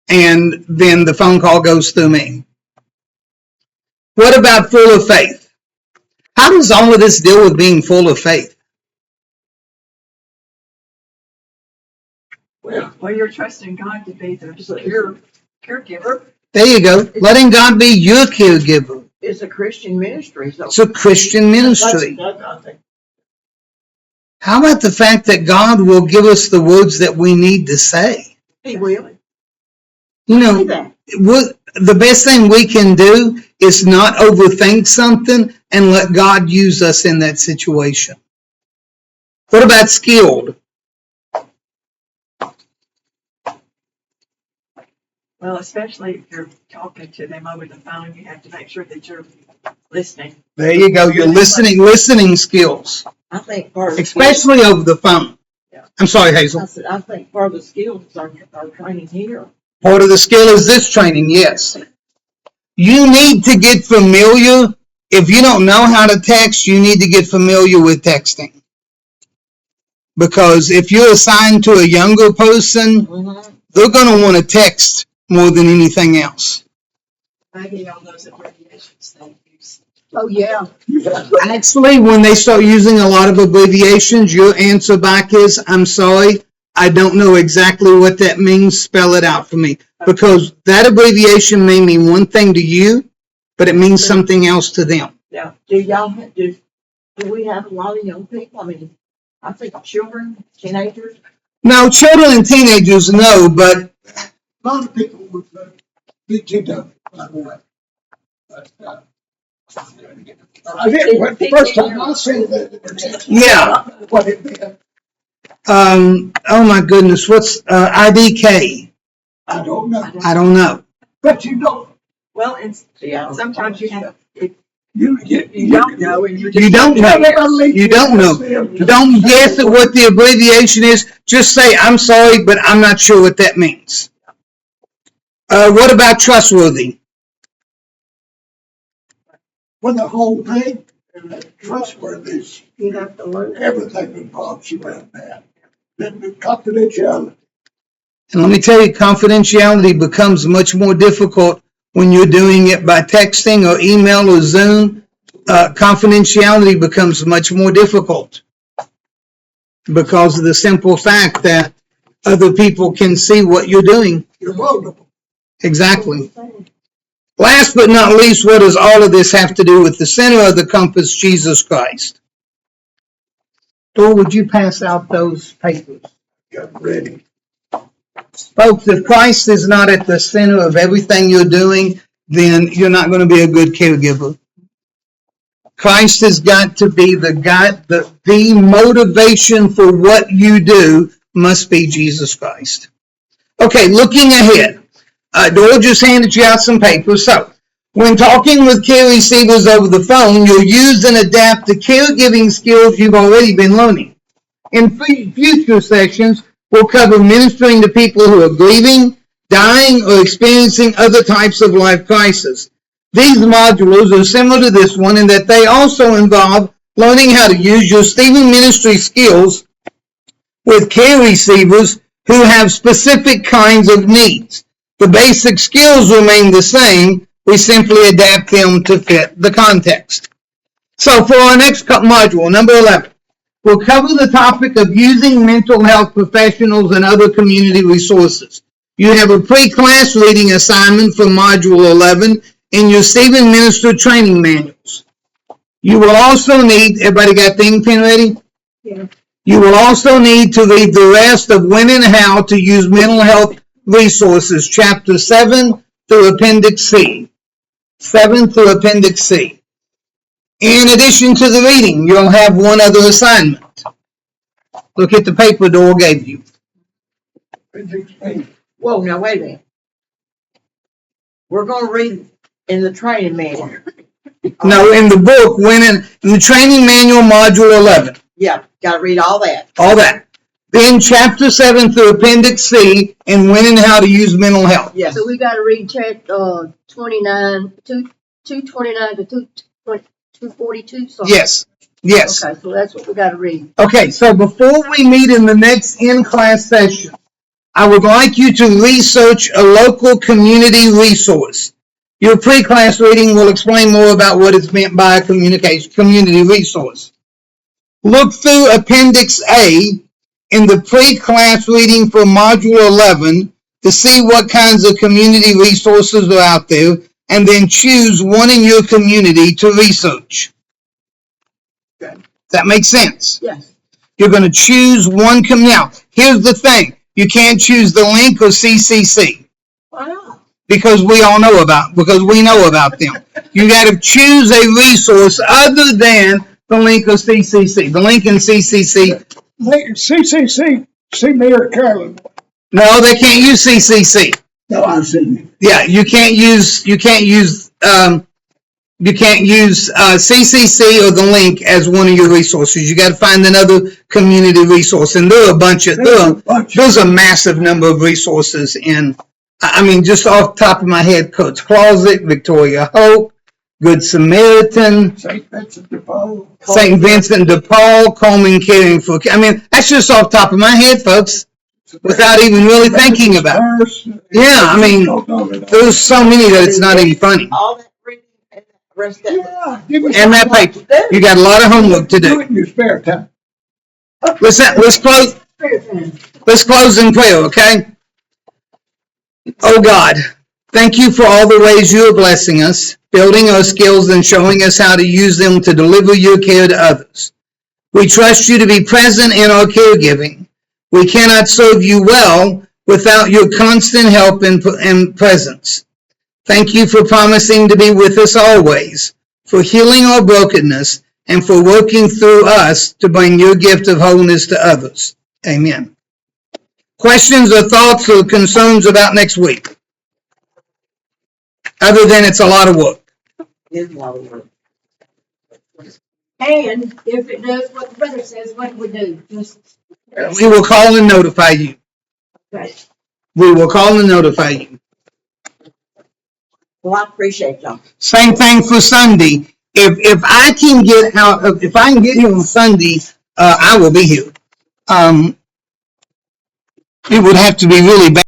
and then the phone call goes through me. What about full of faith? How does all of this deal with being full of faith? Well, you're trusting God to be the caregiver. There you go. Letting God be your caregiver. It's a Christian ministry. So It's a Christian ministry. I think How about the fact that God will give us the words that we need to say? he will. You Say know, that. the best thing we can do is not overthink something and let God use us in that situation. What about skilled? Well, especially if you're talking to them over the phone, you have to make sure that you're listening. There you go. Your listening skills, I think part of the especially over the phone. Yeah. I'm sorry, Hazel. I think part of the skills is our training here. Part of the skill is this training, yes. You need to get familiar. If you don't know how to text, you need to get familiar with texting. Because if you're assigned to a younger person, they're going to want to text more than anything else. Maybe all those abbreviations they use. Oh, yeah. Actually, when they start using a lot of abbreviations, your answer back is, I'm sorry, I don't know exactly what that means. Spell it out for me. Because that abbreviation may mean one thing to you, but it means something else to them. Now, do we have a lot of young people? I mean, I think children, teenagers. Now, children and teenagers know, but a lot of people would be too dumb, by the way. But, I didn't, but the first time I seen that, yeah. what it meant, Oh my goodness, what's IDK? I don't know. I don't know. But you don't, Well, and Yeah. sometimes you have, if you don't know, and you're just. You don't know. You don't know. Don't guess at what the abbreviation is. Just say, I'm sorry, but I'm not sure what that means. What about trustworthy? When the whole thing, trustworthy, You have to learn. everything involves around that. Then the confidentiality. And let me tell you, confidentiality becomes much more difficult when you're doing it by texting or email or Zoom. Confidentiality becomes much more difficult because of the simple fact that other people can see what you're doing. You're vulnerable. Exactly. Last but not least, what does all of this have to do with the center of the compass, Jesus Christ? Dor, would you pass out those papers? Got ready. Folks, if Christ is not at the center of everything you're doing, then you're not going to be a good caregiver. Christ has got to be the guide, the motivation for what you do must be Jesus Christ. Okay, looking ahead. Dor just handed you out some papers. So, when talking with care receivers over the phone, you'll use and adapt the caregiving skills you've already been learning. In future sessions, we'll cover ministering to people who are grieving, dying, or experiencing other types of life crises. These modules are similar to this one in that they also involve learning how to use your Stephen ministry skills with care receivers who have specific kinds of needs. The basic skills remain the same. We simply adapt them to fit the context. So for our next module, number 11, we'll cover the topic of using mental health professionals and other community resources. You have a pre-class reading assignment for Module 11 in your Stephen Minister training manuals. You will also need, everybody got the ink pen ready? Yeah. You will also need to read the rest of When and How to Use Mental Health Resources, Chapter 7 through Appendix C. 7 through Appendix C. In addition to the reading, you'll have one other assignment. Look at the paper Dor gave you. Whoa, now wait a minute. We're gonna read in the training manual. No, in the book, in the training manual, module 11, Yeah, gotta read all that. all that. Then chapter 7 through appendix C, and when and how to use mental health. Yes. So we gotta read chapter 29, 229 to 242 something. Yes, yes. Okay, so that's what we gotta read. Okay, so before we meet in the next in-class session, I would like you to research a local community resource. Your pre-class reading will explain more about what is meant by a community resource. Look through Appendix A in the pre-class reading for Module 11 to see what kinds of community resources are out there, and then choose one in your community to research. That makes sense? Yes. You're going to choose one. Now, here's the thing. You can't choose the link or CCC. Why not? Because we know about them. You got to choose a resource other than the link or CCC. The link in CCC. CCC, see Mayor Carolyn. No, they can't use CCC. No, I've seen it. Yeah, you can't use CCC or the link as one of your resources. You got to find another community resource, and there are there's a massive number of resources in. I mean, just off the top of my head, Coach Closet, Victoria Hope, Good Samaritan, St. Vincent de Paul. St. Vincent de Paul, Coleman Caring for. I mean, that's just off the top of my head, folks, without even really thinking about it. Yeah, I mean, there's so many that it's not even funny. All that reading and the rest of it. Yeah, And that paper, you got a lot of homework to do do. it in your spare time. Let's close in prayer, okay? Oh God, thank you for all the ways you are blessing us, building our skills and showing us how to use them to deliver your care to others. We trust you to be present in our caregiving. We cannot serve you well without your constant help and presence. Thank you for promising to be with us always, for healing our brokenness, and for working through us to bring your gift of wholeness to others. Amen. Questions or thoughts or concerns about next week? Other than it's a lot of work. It's a lot of work. And if it does what the brother says, what do we do? Just, We will call and notify you. okay. We will call and notify you. Well, I appreciate y'all. Same thing for Sunday. If I can get out, if I can get here on Sunday, I will be here. It would have to be really bad.